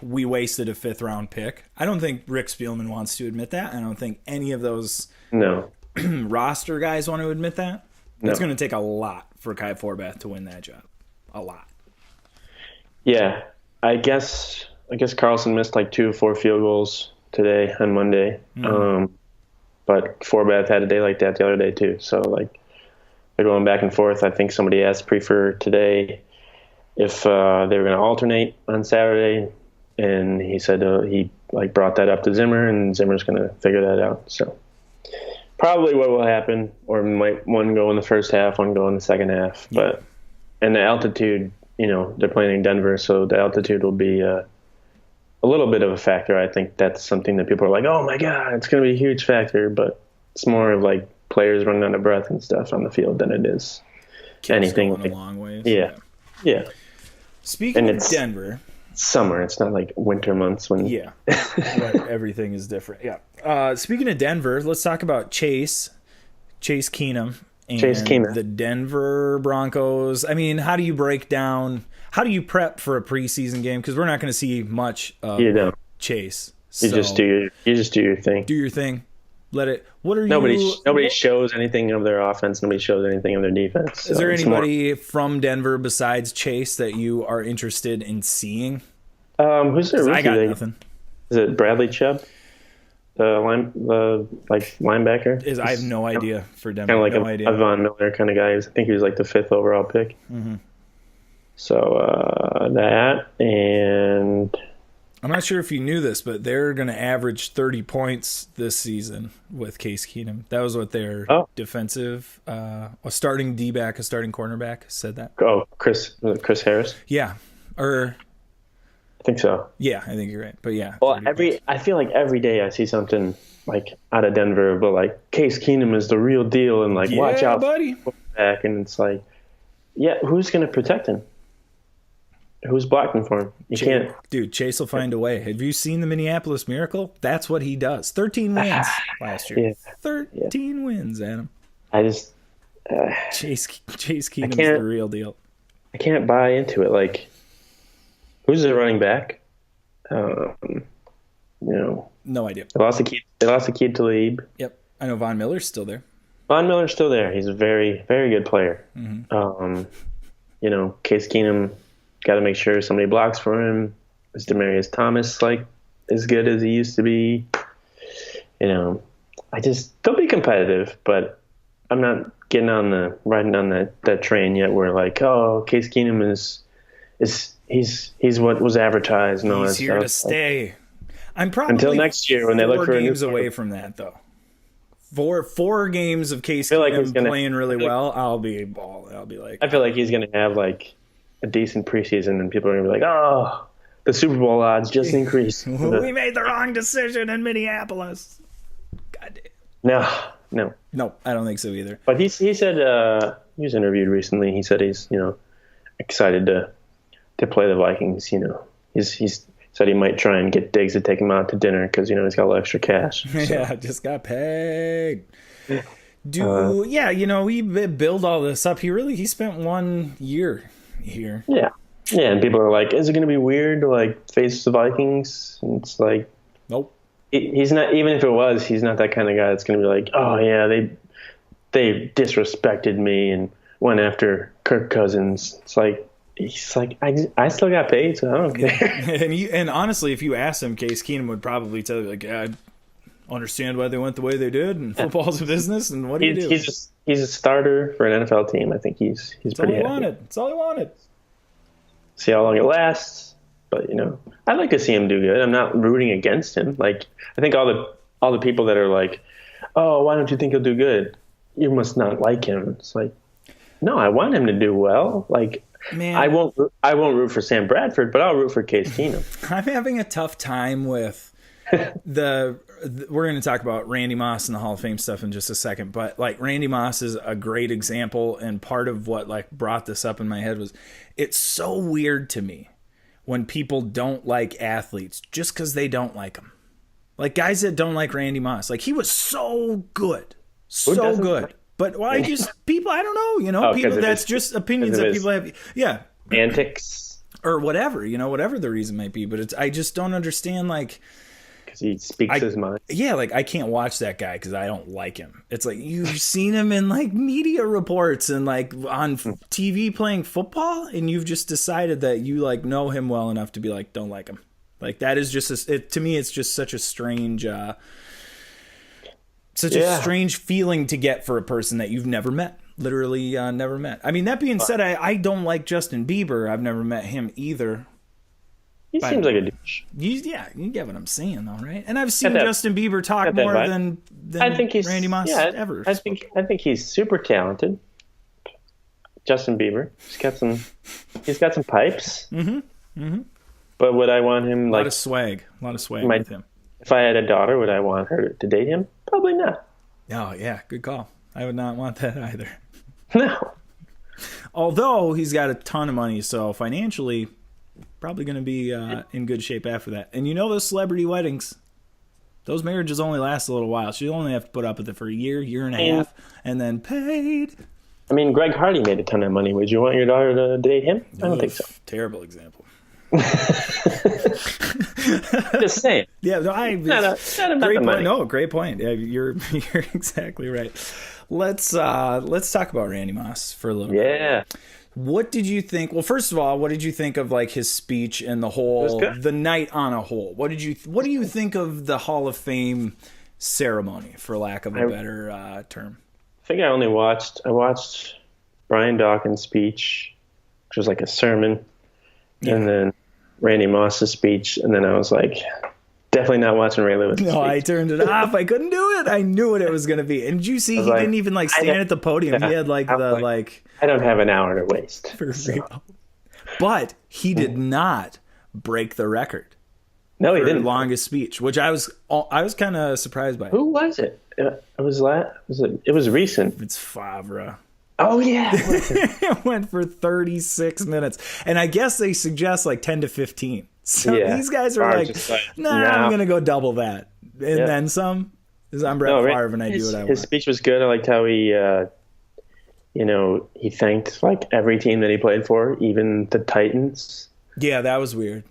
we wasted a 5th-round pick. I don't think Rick Spielman wants to admit that. I don't think any of those No. roster guys want to admit that. No. It's going to take a lot for Kai Forbath to win that job. A lot. Yeah. I guess Carlson missed like 2 or 4 field goals today on Monday. But Forbath had a day like that the other day too. So like they're going back and forth. I think somebody asked Prefer today if they were going to alternate on Saturday, and he said he like brought that up to Zimmer, and Zimmer's going to figure that out. So probably what will happen, or might one go in the first half, one go in the second half. But and the altitude, they're playing in Denver, so the altitude will be a little bit of a factor. I think that's something that people are like, oh my God, it's going to be a huge factor, but it's more of like players running out of breath and stuff on the field than it is Kids anything. going a long ways. Yeah. Speaking And of it's- Denver, It's summer. It's not like winter months when. yeah, right, everything is different. Yeah. Speaking of Denver, let's talk about Chase Keenum, and Chase Keenum. the Denver Broncos. I mean, how do you prep for a preseason game? Because we're not going to see much of You don't. Chase. You So just do your thing. do your thing. Let it. What are Nobody shows anything of their offense. Nobody shows anything of their defense. Is there it's more- anybody from Denver besides Chase that you are interested in seeing? Who's their 'Cause rookie? I got nothing. Is it Bradley Chubb? The linebacker. I have no idea for Denver. Kind of like no a idea. Von Miller kind of guy. I think he was like the 5th overall pick. Mm-hmm. So that, and I'm not sure if you knew this, but they're going to average 30 points this season with Case Keenum. That was what their defensive, a starting D-back, a starting cornerback said that. Chris Harris. Yeah. I think so. Yeah, I think you're right. But yeah. Well, 30 points. I feel like every day I see something like out of Denver, but like Case Keenum is the real deal, and like watch out, buddy. back, and it's like, yeah, who's going to protect him? Who's blocking for him? You can't. Dude, Chase will find a way. Have you seen the Minneapolis Miracle? That's what he does. 13 wins last year. Yeah. 13 wins, Adam. I just Chase Keenum's can't- the real deal. I can't buy into it. Like, who's the running back? No idea. They lost a kid to Talib. Yep. I know Von Miller's still there. Von Miller's still there. He's a very, very good player. Mm-hmm. Case Keenum, got to make sure somebody blocks for him. Is Demarius Thomas like as good as he used to be? They'll be competitive, but I'm not riding on that train yet. Where like, oh, Case Keenum he's what was advertised and all He's that here to stuff. stay. I'm probably Until next year when they look for a new games away from that though. Four games of Case feel like Keenum he's gonna- playing really well. I'll be like, I feel like he's going to have like a decent preseason, and people are going to be like, oh, the Super Bowl odds just increased. we made the wrong decision in Minneapolis. God damn. No, No. No, I don't think so either. But he said he was interviewed recently. He said he's excited to play the Vikings. He's said he might try and get Diggs to take him out to dinner because he's got a little extra cash. So. Yeah, just got paid. We build all this up. He spent 1 year here. Yeah, and people are like, is it going to be weird to like face the Vikings? And it's like, Nope. he's not. Even if it was, he's not that kind of guy that's going to be like, oh yeah, they disrespected me and went after Kirk Cousins. It's like he's like, I still got paid, so I don't care. And honestly, if you ask him, Case Keenum would probably tell you, like, I understand why they went the way they did, and football's a business, and what do you do? He's a starter for an NFL team. I think he's pretty happy. That's all he wanted. See how long it lasts. But I'd like to see him do good. I'm not rooting against him. Like, I think all the people that are like, oh, why don't you think he'll do good? You must not like him. It's like, no, I want him to do well. Like, Man, I won't root for Sam Bradford, but I'll root for Case Keenum. I'm having a tough time with we're going to talk about Randy Moss and the Hall of Fame stuff in just a second, but like Randy Moss is a great example, and part of what like brought this up in my head was it's so weird to me when people don't like athletes just because they don't like them. Like guys that don't like Randy Moss, like he was so good, so good. But why people? I don't know. People. That's just opinions that people have. Yeah, antics or whatever. Whatever the reason might be. But I just don't understand. Like, because he speaks his mind. Yeah, like I can't watch that guy because I don't like him. It's like you've seen him in like media reports and like on TV playing football, and you've just decided that you like know him well enough to be like, don't like him. Like that is just to me, it's just such a strange. Such a strange feeling to get for a person that you've never met, literally never met. I mean, that being said, I don't like Justin Bieber. I've never met him either. He seems like a douche. You get what I'm saying, though, right? And I've seen Justin Bieber talk more than I think he's, Randy Moss ever. I think he's super talented. Justin Bieber. He's got some pipes. Mm-hmm. Mm-hmm. But would I want him like a lot of swag with him? If I had a daughter, would I want her to date him? Probably not. Oh, yeah. Good call. I would not want that either. No. Although he's got a ton of money, so financially, probably going to be in good shape after that. And those celebrity weddings, those marriages only last a little while. So you only have to put up with it for a year and a half, and then paid. I mean, Greg Hardy made a ton of money. Would you want your daughter to date him? I don't think so. Terrible example. Just saying. Yeah, no, great point. No, great point. Yeah, you're exactly right. Let's talk about Randy Moss for a little bit. Yeah. What did you think? Well, first of all, what did you think of like his speech and the night on a whole? What do you think of the Hall of Fame ceremony, for lack of a better term? I think I watched Brian Dawkins' speech, which was like a sermon. Yeah. And then Randy Moss's speech, and then I was like, definitely not watching Ray Lewis. No, I turned it off. I couldn't do it. I knew what it was going to be. And did you see he didn't even like stand at the podium? He had like I don't have an hour to waste. For real. But he did not break the record. No, he didn't. Longest speech, which I was kind of surprised by. Who was it? It was recent. It's Favre. Oh, yeah. It went for 36 minutes. And I guess they suggest like 10 to 15. So these guys are like, I'm going to go double that. And then some. Because I'm Brett Favre and I do what I want. His speech was good. I liked how he, he thanked like every team that he played for, even the Titans. Yeah, that was weird.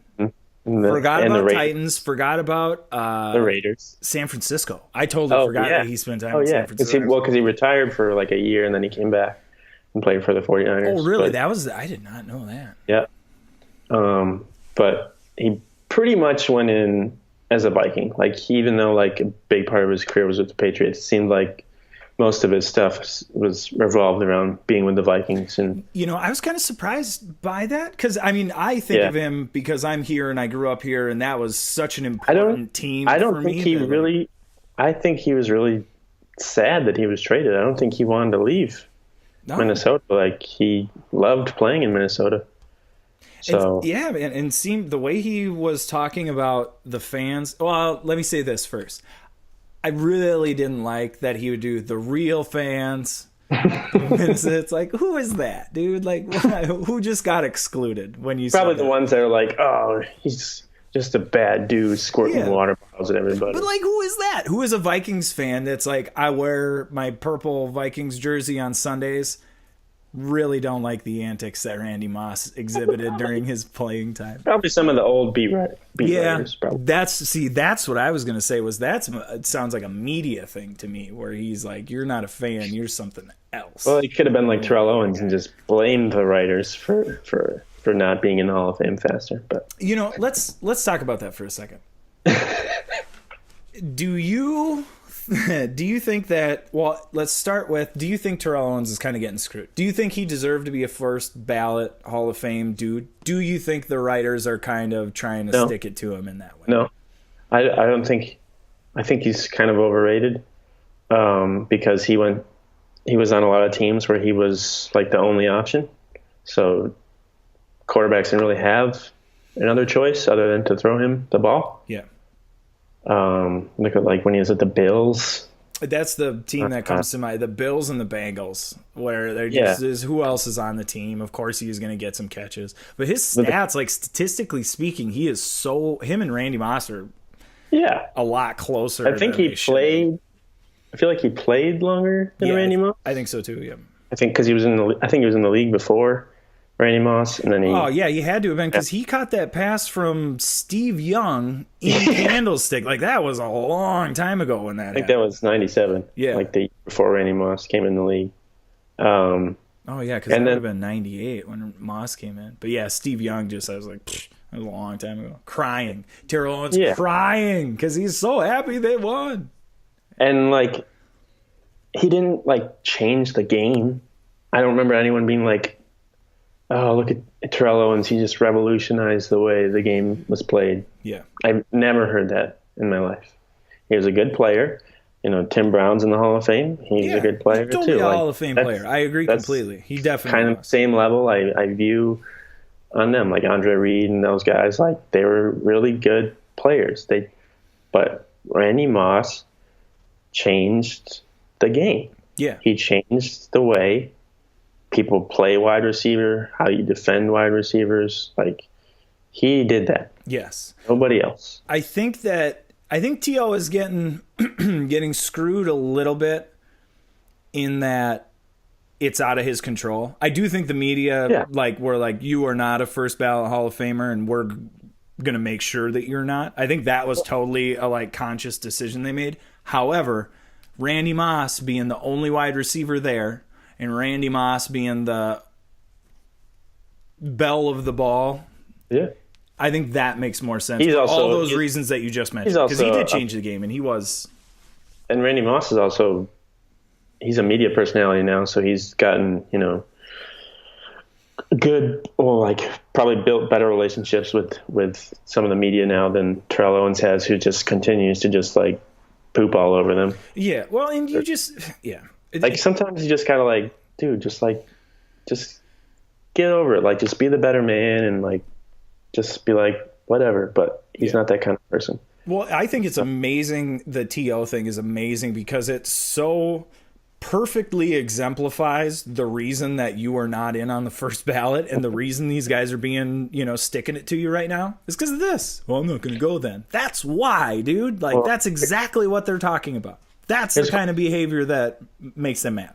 Forgot about the Titans. Forgot about the Raiders. San Francisco. I totally forgot that he spent time in San Francisco. Because he retired for like a year and then he came back and played for the 49ers. Oh, really? I did not know that. Yeah. But he pretty much went in as a Viking. Like, even though like a big part of his career was with the Patriots, it seemed like most of his stuff was revolved around being with the Vikings. And I was kind of surprised by that because I mean I think of him because I'm here and I grew up here and that was such an important team. I think he was really sad that he was traded. I don't think he wanted to leave Minnesota. Like, he loved playing in Minnesota. So and seemed the way he was talking about the fans. Well, let me say this first. I really didn't like that he would do the real fans. It's like, who is that, dude? Like, who just got excluded when you Probably said the that? ones that are like, oh, he's just a bad dude squirting Yeah. water bottles at everybody. But like, who is that? Who is a Vikings fan that's like, I wear my purple Vikings jersey on Sundays? Really don't like the antics that Randy Moss exhibited during his playing time. Probably some of the old beat Yeah, writers. Probably. that's what I was gonna say. It sounds like a media thing to me, where he's like, "You're not a fan, you're something else." Well, it could have been like Terrell Owens and just blamed the writers for not being in the Hall of Fame faster. But You know, let's talk about that for a second. Do you think that? Well, let's start with. Do you think Terrell Owens is kind of getting screwed? Do you think he deserved to be a first ballot Hall of Fame dude? Do you think the writers are kind of trying to No. stick it to him in that way? no, I don't think. I think he's kind of overrated because he was on a lot of teams where he was like the only option. So quarterbacks didn't really have another choice other than to throw him the ball. Yeah. Look at like when he was at the Bills. That's the team that comes to mind. The Bills and the Bengals, where they're just is who else is on the team. Of course, he's going to get some catches, but his stats, like statistically speaking, he is him and Randy Moss are Yeah, a lot closer. I think than he they should be. played. I feel like he played longer than Randy Moss. I think so too. Yeah. I think because he was in the league before Randy Moss, and then he. Oh yeah, he had to have been because he caught that pass from Steve Young in Candlestick. Like that was a long time ago when that. I think that was '97. Yeah. like the year before Randy Moss came in the league. Oh yeah, because that And would then- have been '98 when Moss came in. But yeah, Steve Young I was like, that was a long time ago. Crying, Terrell Owens crying because he's so happy they won. And like, he didn't like change the game. I don't remember anyone being like, "Oh, look at Terrell Owens. He just revolutionized the way the game was played." Yeah, I've never heard that in my life. He was a good player. You know, Tim Brown's in the Hall of Fame. He's a good player He's too. totally a Like, Hall of Fame that's- player. I agree that's completely. He definitely kind of the was. same level I view on them, like Andre Reed and those guys. Like they were really good players. But Randy Moss changed the game. Yeah, He changed the way people play wide receiver, how you defend wide receivers. Like he did that. yes. Nobody else. I think T.O. is getting getting screwed a little bit in that it's out of his control. I do think the media we're like, you are not a first ballot Hall of Famer and we're gonna make sure that you're not. I think that was totally a like conscious decision they made. However, Randy Moss being the only wide receiver there and Randy Moss being the belle of the ball, Yeah. I think that makes more sense He's for also- all those he's- reasons that you just mentioned. he's Because he also did change the game, and he was. And Randy Moss is also, he's a media personality now, so he's gotten, good, probably built better relationships with some of the media now than Terrell Owens has, who just continues to just like poop all over them. Yeah, well, and you just. Yeah. Like sometimes you just kind of like, dude, just get over it. Like just be the better man and like just be like whatever. But he's not that kind of person. Well, I think it's amazing. The T.O. thing is amazing because it so perfectly exemplifies the reason that you are not in on the first ballot and the reason these guys are being, sticking it to you right now is because of this. Well, I'm not going to go then. That's why, dude. Like, that's exactly what they're talking about. That's the kind of behavior that makes them mad.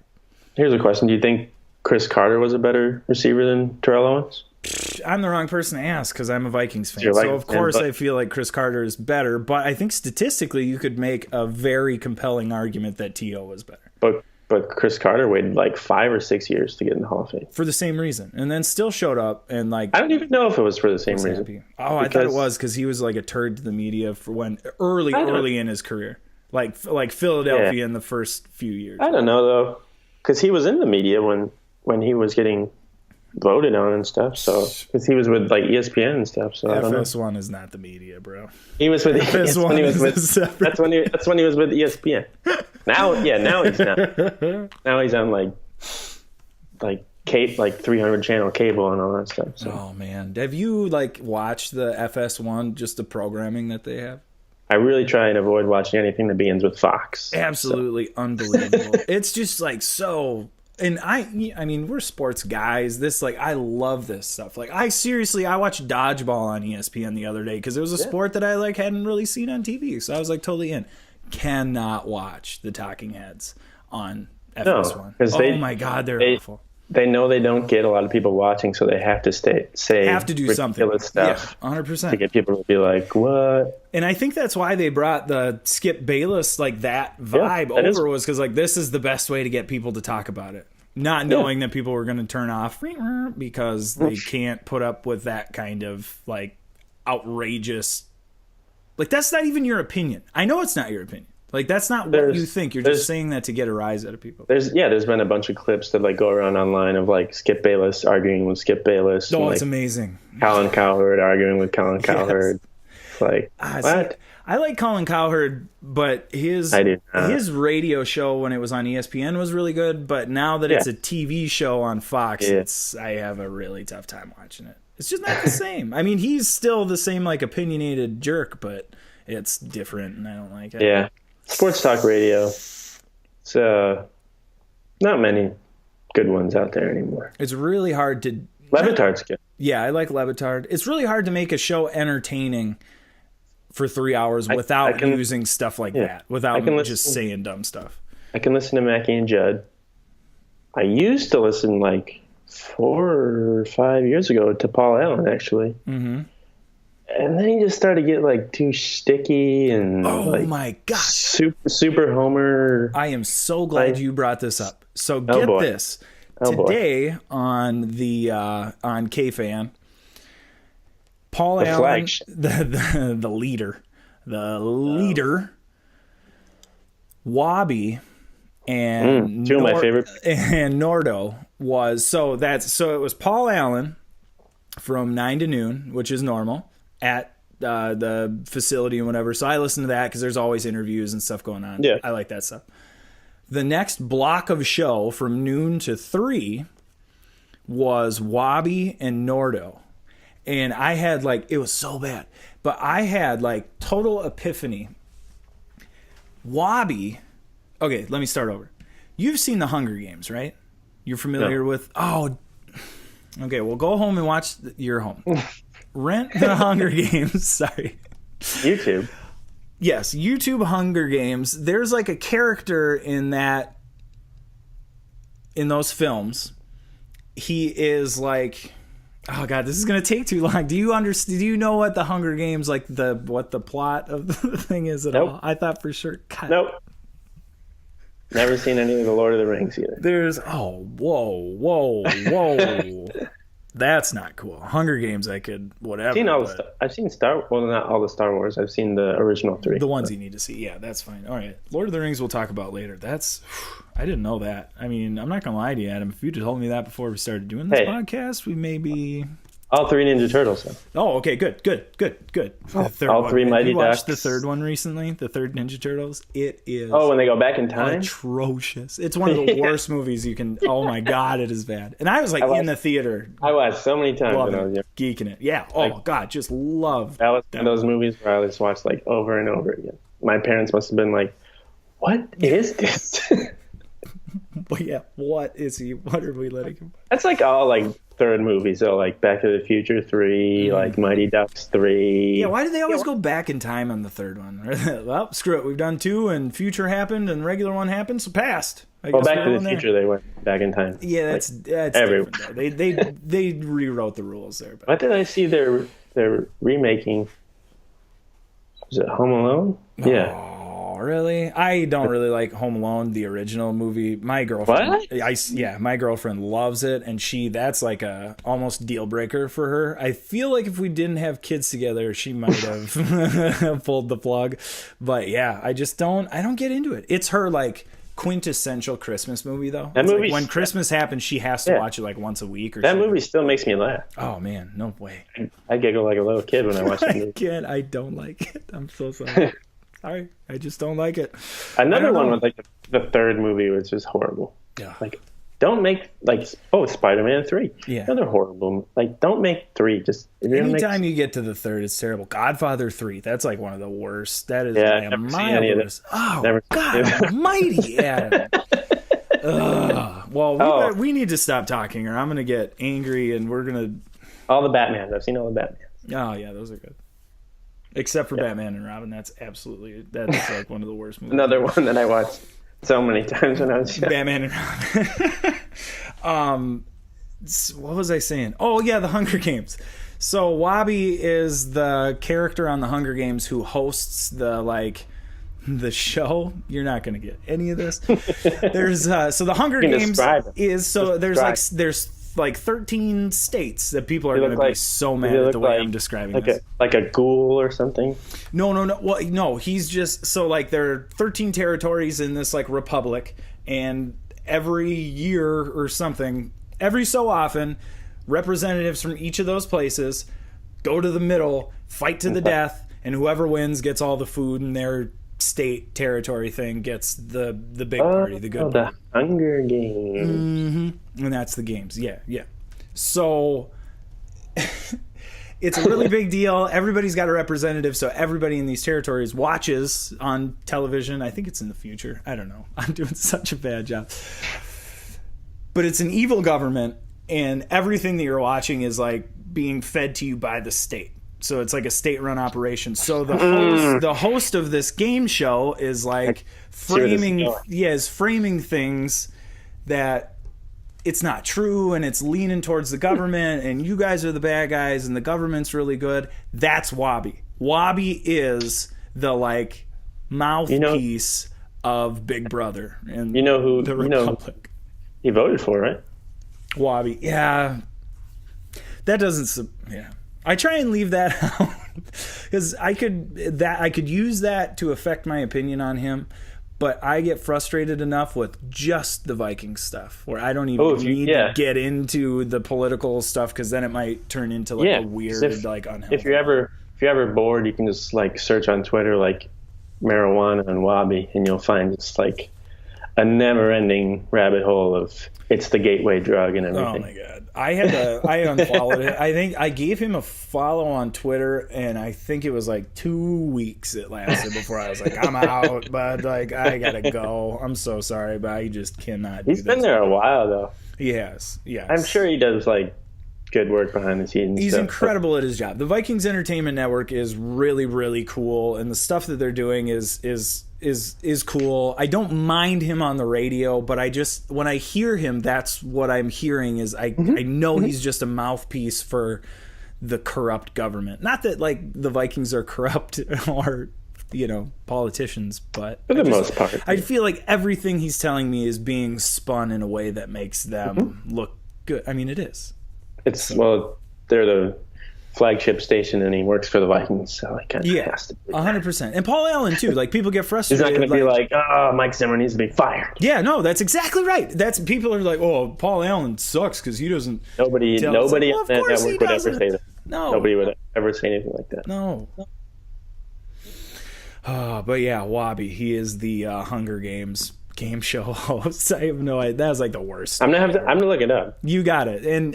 Here's a question. Do you think Chris Carter was a better receiver than Terrell Owens? I'm the wrong person to ask because I'm a Vikings fan. You're a So, Vikings of course, fan, but- I feel like Chris Carter is better. But I think statistically, you could make a very compelling argument that T.O. was better. But Chris Carter waited like 5 or 6 years to get in the Hall of Fame. For the same reason. And then still showed up and, like, I don't even know if it was for the same reason. happy. Oh, I thought it was because he was, like, a turd to the media for when early in his career. Like Philadelphia in the first few years. I don't know, though, because he was in the media when he was getting voted on and stuff. So because he was with like ESPN and stuff. So I don't know. FS1 is not the media, bro. He was with FS1 when he was is with a separate- that's when he was with ESPN. Now he's not. Now he's on like 300 channel cable and all that stuff. So Oh, man. Have you, like, watched the FS1, just the programming that they have? I really try and avoid watching anything that begins with Fox. Absolutely unbelievable. It's just like so. And I mean, we're sports guys. I love this stuff. Like, I watched dodgeball on ESPN the other day because it was a sport that I like hadn't really seen on TV. So I was like totally in. Cannot watch the Talking Heads on FS1. Oh my God, they're awful. They know they don't get a lot of people watching, so they have to do something. Stuff, yeah, 100%, to get people to be like, "What?" And I think that's why they brought the Skip Bayless that vibe over was because this is the best way to get people to talk about it, not knowing that people were going to turn off because they can't put up with that kind of outrageous. That's not even your opinion. I know it's not your opinion. That's not what you think. You're just saying that to get a rise out of people. There's been a bunch of clips that go around online of Skip Bayless arguing with Skip Bayless. Oh, it's amazing. Colin Cowherd arguing with Colin Cowherd. Yes. What? I like Colin Cowherd, but his radio show when it was on ESPN was really good. But now that it's a TV show on Fox, I have a really tough time watching it. It's just not the same. I mean, he's still the same opinionated jerk, but it's different, and I don't like it. Yeah. Sports talk radio. It's not many good ones out there anymore. It's really hard to. Le Batard's good. Yeah, I like Le Batard. It's really hard to make a show entertaining for 3 hours without using stuff like that, without just saying dumb stuff. I can listen to Mackie and Judd. I used to listen 4 or 5 years ago to Paul Allen, actually. Mm-hmm. And then he just started to get too sticky and my gosh, super Homer. I am so glad you brought this up. So get this. Today on the on K-Fan, Paul Allen, the leader, Wabi, and two of my favorite, and Nordo was it was Paul Allen from 9 to noon, which is normal at the facility and whatever. So I listen to that because there's always interviews and stuff going on. Yeah, I like that stuff. The next block of show from noon to 3 was Wabi and Nordo. And I had it was so bad, but I had total epiphany. Wabi, okay, let me start over. You've seen the Hunger Games, right? You're familiar with, okay, well, go home and watch your home. Rent the Hunger Games. Sorry. YouTube. Yes, YouTube Hunger Games. There's a character in those films. He is oh God, this is gonna take too long. Do you know what the Hunger Games what the plot of the thing is at all? I thought for sure. God. Nope. Never seen any of the Lord of the Rings either. There's whoa. That's not cool. Hunger Games, I could whatever. I've seen not all the Star Wars. I've seen the original 3. The ones you need to see. Yeah, that's fine. All right, Lord of the Rings we'll talk about later. I didn't know that. I mean, I'm not gonna lie to you, Adam. If you'd told me that before we started doing this podcast, we may be. All 3 Ninja Turtles. Oh, okay, good. The third all 3 Mighty Ducks. You watched the third one recently, the third Ninja Turtles. It is. Oh, when they go back in time. Atrocious. It's one of the worst movies you can. Oh my God, it is bad. And I was in the theater. I watched so many times when I was young. Geeking it. Yeah. Oh God, just love. That was one of those movies where I just watched over and over again. My parents must have been like, "What is this?" But yeah, what is he? What are we letting him? That's all third movies. So Back to the Future 3, Mighty Ducks 3. Yeah, why do they always go back in time on the third one? Well, screw it. We've done 2 and future happened and regular one happened, so past. Back to the Future they went back in time. Yeah, that's different. They rewrote the rules there. But. What did I see they're remaking? Was it Home Alone? Yeah. Really? I don't really like Home Alone, the original movie. My girlfriend, what? My girlfriend loves it, and that's a almost deal breaker for her. I feel like if we didn't have kids together, she might have pulled the plug. But yeah, I don't get into it. It's her quintessential Christmas movie though. That movie, when Christmas happens, she has to watch it once a week or that movie still makes me laugh. Oh man, no way. I giggle like a little kid when I watch that movie. I don't like it. I'm so sorry. Sorry, I just don't like it. Another one was the third movie was just horrible. Yeah. don't make like Spider-Man 3. Yeah. Another horrible. Like, don't make 3. Just if you're gonna make- Anytime you get to the third, it's terrible. Godfather 3, that's like one of the worst. That is Yeah, like I've a never seen mile any of worse. Oh, Never seen God it. almighty, Adam. Well, Oh. we need to stop talking or I'm going to get angry and we're going all the Batmans. I've seen all the Batmans. to... Oh, yeah, those are good. Except for Batman and Robin. That's like one of the worst movies. Another one that I watched so many times when I was young. Batman and Robin. What was I saying? Oh, yeah, the Hunger Games. So Wabi is the character on the Hunger Games who hosts the show. You're not going to get any of this. There's so the Hunger You can Games describe it. is so Just there's 13 states that people are They going to look be like- so they mad at look the way like- I'm describing like this. a ghoul or something. No. Well, no, he's just so like there are 13 territories in this like republic, and every year or something, every so often, representatives from each of those places go to the middle, fight to the death, and whoever wins gets all the food, and their state territory thing gets the big party, the good the party. Hunger Games. And that's the games. Yeah. So it's a really big deal. Everybody's got a representative, so everybody in these territories watches on television. I think it's in the future. I don't know. I'm doing such a bad job. But it's an evil government, and everything that you're watching is like being fed to you by the state. So it's like a state-run operation. So the host of this game show is like where this is framing, going. is framing things that it's not true, and it's leaning towards the government, and you guys are the bad guys, and the government's really good. That's Wabi. Wabi is the like mouthpiece of Big Brother and You know who? the You know who Republic. he voted for, right? Wabi, yeah. That doesn't. Yeah, I try and leave that out because I could use that to affect my opinion on him. But I get frustrated enough with just the Viking stuff where I don't even need to get into the political stuff because then it might turn into like a weird, unhealthy. If you're ever bored, you can just like search on Twitter like marijuana and Wabi, and you'll find it's like a never-ending rabbit hole of it's the gateway drug and everything. Oh my god! I unfollowed it. I think I gave him a follow on Twitter, and I think it was like 2 weeks it lasted before I was like, I'm out, but like I gotta go. I'm so sorry, but I just cannot. He's been there a while though. He has. Yes. I'm sure he does like good work behind the scenes. He's stuff. incredible at his job. The Vikings Entertainment Network is really, really cool, and the stuff that they're doing is cool. I don't mind him on the radio, but I just when I hear him, that's what I'm hearing is I know he's just a mouthpiece for the corrupt government. Not that like the Vikings are corrupt or politicians, but For the most part. I feel like everything he's telling me is being spun in a way that makes them look good. I mean, it is. They're the flagship station, and he works for the Vikings, so it kind of has to be. 100%. And Paul Allen too. Like people get He's frustrated. not going to be like, oh, Mike Zimmer needs to be fired. Yeah, no, that's exactly right. That's people are like, oh, Paul Allen sucks because he doesn't. Nobody tell us. on Like, well, of that course he network would ever doesn't. say that. No, Nobody would ever say anything like that. No. But yeah, Wabi. He is the Hunger Games game show host. I have no idea. That was like the worst. I'm gonna look it up. You got it, and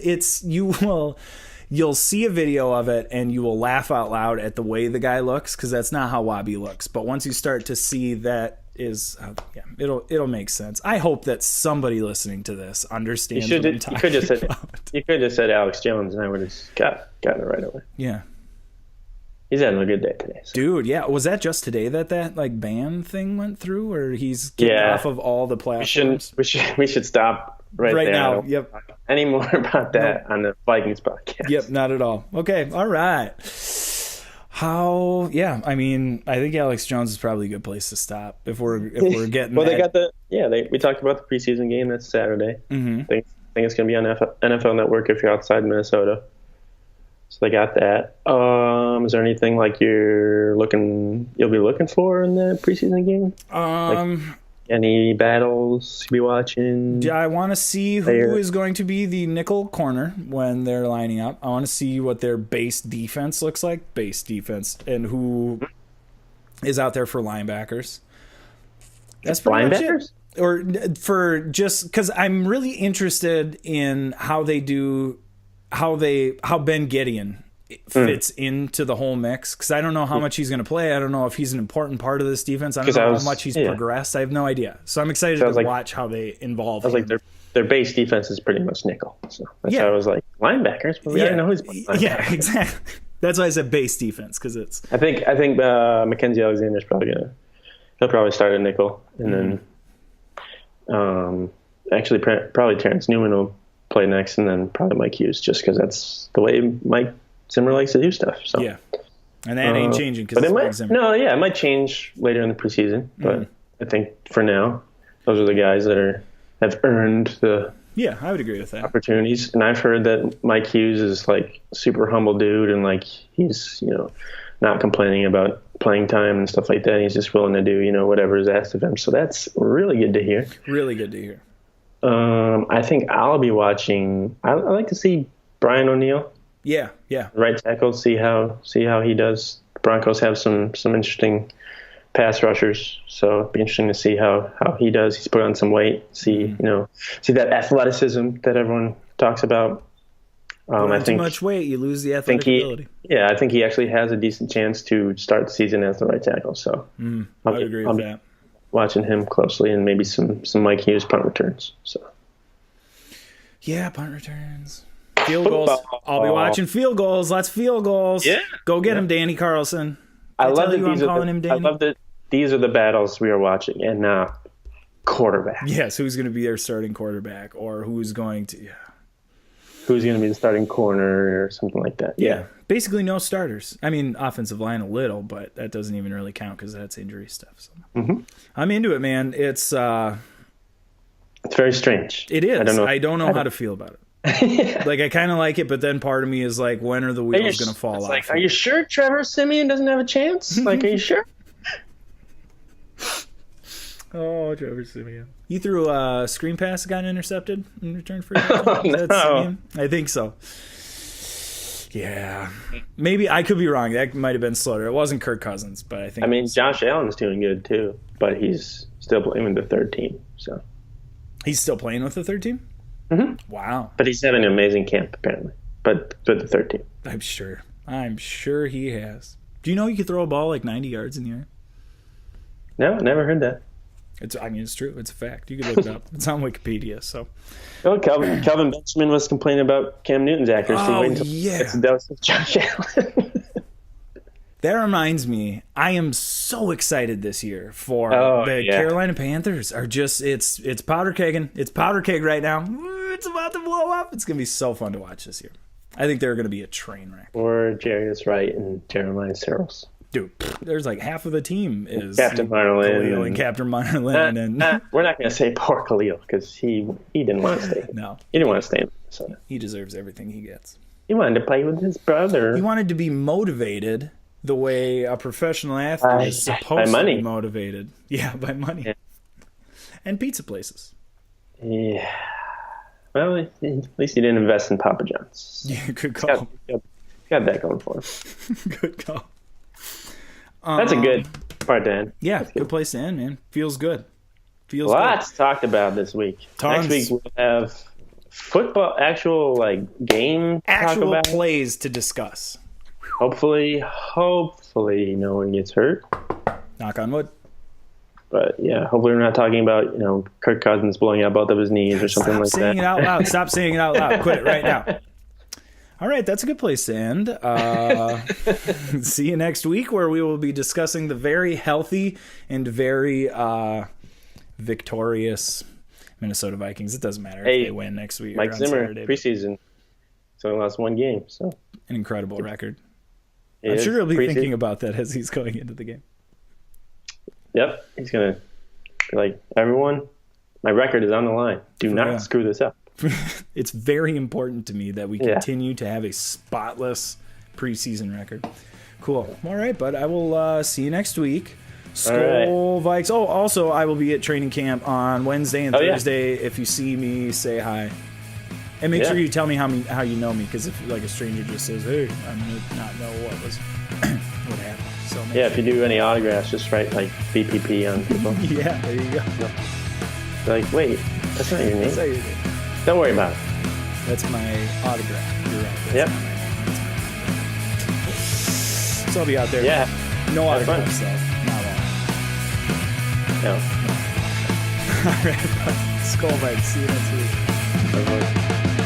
you'll see a video of it, and you will laugh out loud at the way the guy looks because that's not how Wabi looks. But once you start to see that is, it'll make sense. I hope that somebody listening to this understands. You what I'm could talking just said about. you could just said Alex Jones, and I would have gotten it right away. Yeah. He's having a good day today. So. Dude, yeah. Was that just today that like ban thing went through, or he's kicked off of all the platforms? We should stop right there. now. I don't Yep. talk any more about that on the Vikings podcast. Yep, not at all. Okay, all right. I mean, I think Alex Jones is probably a good place to stop if we're getting. Well, they got we talked about the preseason game. That's Saturday. Mm-hmm. I think it's going to be on NFL Network if you're outside Minnesota. So they got that. Is there anything like you'll be looking for in the preseason game? Any battles to be watching? I want to see who is going to be the nickel corner when they're lining up. I want to see what their base defense looks like, and who is out there for linebackers. That's pretty much it. or for just because I'm really interested in how they do, how Ben Gideon fits into the whole mix, because I don't know how much he's going to play. I don't know if he's an important part of this defense. I don't know how much he's progressed. I have no idea. So I'm excited to watch how they involve him. Like their base defense is pretty much nickel. So that's why I was like, linebackers? But I didn't know who's linebackers. Yeah, exactly. That's why I said base defense, because it's... I think Mackenzie Alexander's he'll probably start at nickel, and then actually probably Terrence Newman will play next, and then probably Mike Hughes, just because that's the way Mike Zimmer likes to do stuff. So yeah, and that ain't changing because Mike Zimmer. No, yeah, it might change later in the preseason, but I think for now, those are the guys that have earned the... Yeah, I would agree with that. Opportunities. And I've heard that Mike Hughes is like super humble dude, and like he's, not complaining about playing time and stuff like that. He's just willing to do, whatever is asked of him. So that's really good to hear. Really good to hear. I think I'll be watching. I like to see Brian O'Neill. Yeah. Right tackle, see how he does. Broncos have some interesting pass rushers, so it'd be interesting to see how he does. He's put on some weight. See that athleticism that everyone talks about. I think too much weight, you lose the athletic ability. Yeah, I think he actually has a decent chance to start the season as the right tackle. So I would agree with that. Watching him closely, and maybe some Mike Hughes punt returns. So yeah, punt returns, field goals. I'll be watching field goals. Lots of field goals. Yeah, go get him, Danny Carlson. I love that these are the battles we are watching, and quarterback. Yes, who's going to be their starting quarterback, or who's going to who's going to be the starting corner or something like that. Yeah, basically no starters. I mean, offensive line a little, but that doesn't even really count because that's injury stuff. So. I'm into it, man. It's very strange. It is. I don't know how to feel about it. Like, I kind of like it, but then part of me is like, when are the wheels going to fall off? Like, are you sure Trevor Siemian doesn't have a chance? Like, are you sure? Oh, Trevor Siemian. You threw a screen pass that got intercepted in return for no. I think so. Yeah. Maybe I could be wrong. That might have been Slaughter. It wasn't Kirk Cousins, but I think... I mean, Josh Allen's doing good, too, but he's still playing with the third team, so... He's still playing with the third team? Mm-hmm. Wow. But he's having an amazing camp, apparently, but with the third team. I'm sure he has. Do you know you could throw a ball like 90 yards in the air? No, never heard that. It's true. It's a fact. You can look it up. It's on Wikipedia. So, Kelvin Benjamin was complaining about Cam Newton's accuracy. Oh, yeah. It's a dose of Josh Allen. That reminds me, I am so excited this year for the Carolina Panthers. It's powder kegging. It's powder keg right now. It's about to blow up. It's gonna be so fun to watch this year. I think they're gonna be a train wreck. Or Jarius Wright and Jeremiah Searles. Dude, there's like half of the team is Captain Marlin and Captain Marlin, and we're not going to say poor Khalil because he didn't want to stay. No, he didn't want to stay in Minnesota. He deserves everything he gets. He wanted to play with his brother. He wanted to be motivated the way a professional athlete is supposed to be motivated. Yeah, by money. Yeah. And pizza places. Yeah. Well, at least he didn't invest in Papa John's. Yeah, good call. Got that going for him. Good call. That's a good part to end. Yeah, good place to end, man. Feels good. Lots talked about this week. Tons. Next week we'll have football, actual game actual plays to discuss. Hopefully no one gets hurt. Knock on wood. But yeah, hopefully we're not talking about Kirk Cousins blowing out both of his knees or something like that. Stop saying it out loud. Stop saying it out loud. Quit it right now. All right, that's a good place to end. See you next week, where we will be discussing the very healthy and very victorious Minnesota Vikings. It doesn't matter if they win next week. Mike Zimmer, preseason. So he lost one game. So an incredible record. I'm sure he'll be thinking about that as he's going into the game. Yep, he's going to be like, everyone, my record is on the line. Do not screw this up. It's very important to me that we continue to have a spotless preseason record. Cool. All right, bud. I will see you next week. Skol Vikes. Oh, also, I will be at training camp on Wednesday and Thursday. Yeah. If you see me, say hi. And make sure you tell me how you know me, because if a stranger just says, hey, I'm going to not know what happened. So if you do any autographs, just write BPP on people. Yeah, there you go. Like, wait, that's not your name. So you- Don't worry about it. That's my autograph. You're right. That's Yep. not my name. So I'll be out there. Yeah. No Have fun. autographs, though. Not all. No. All right. Skull Bite. See you next week. Have fun.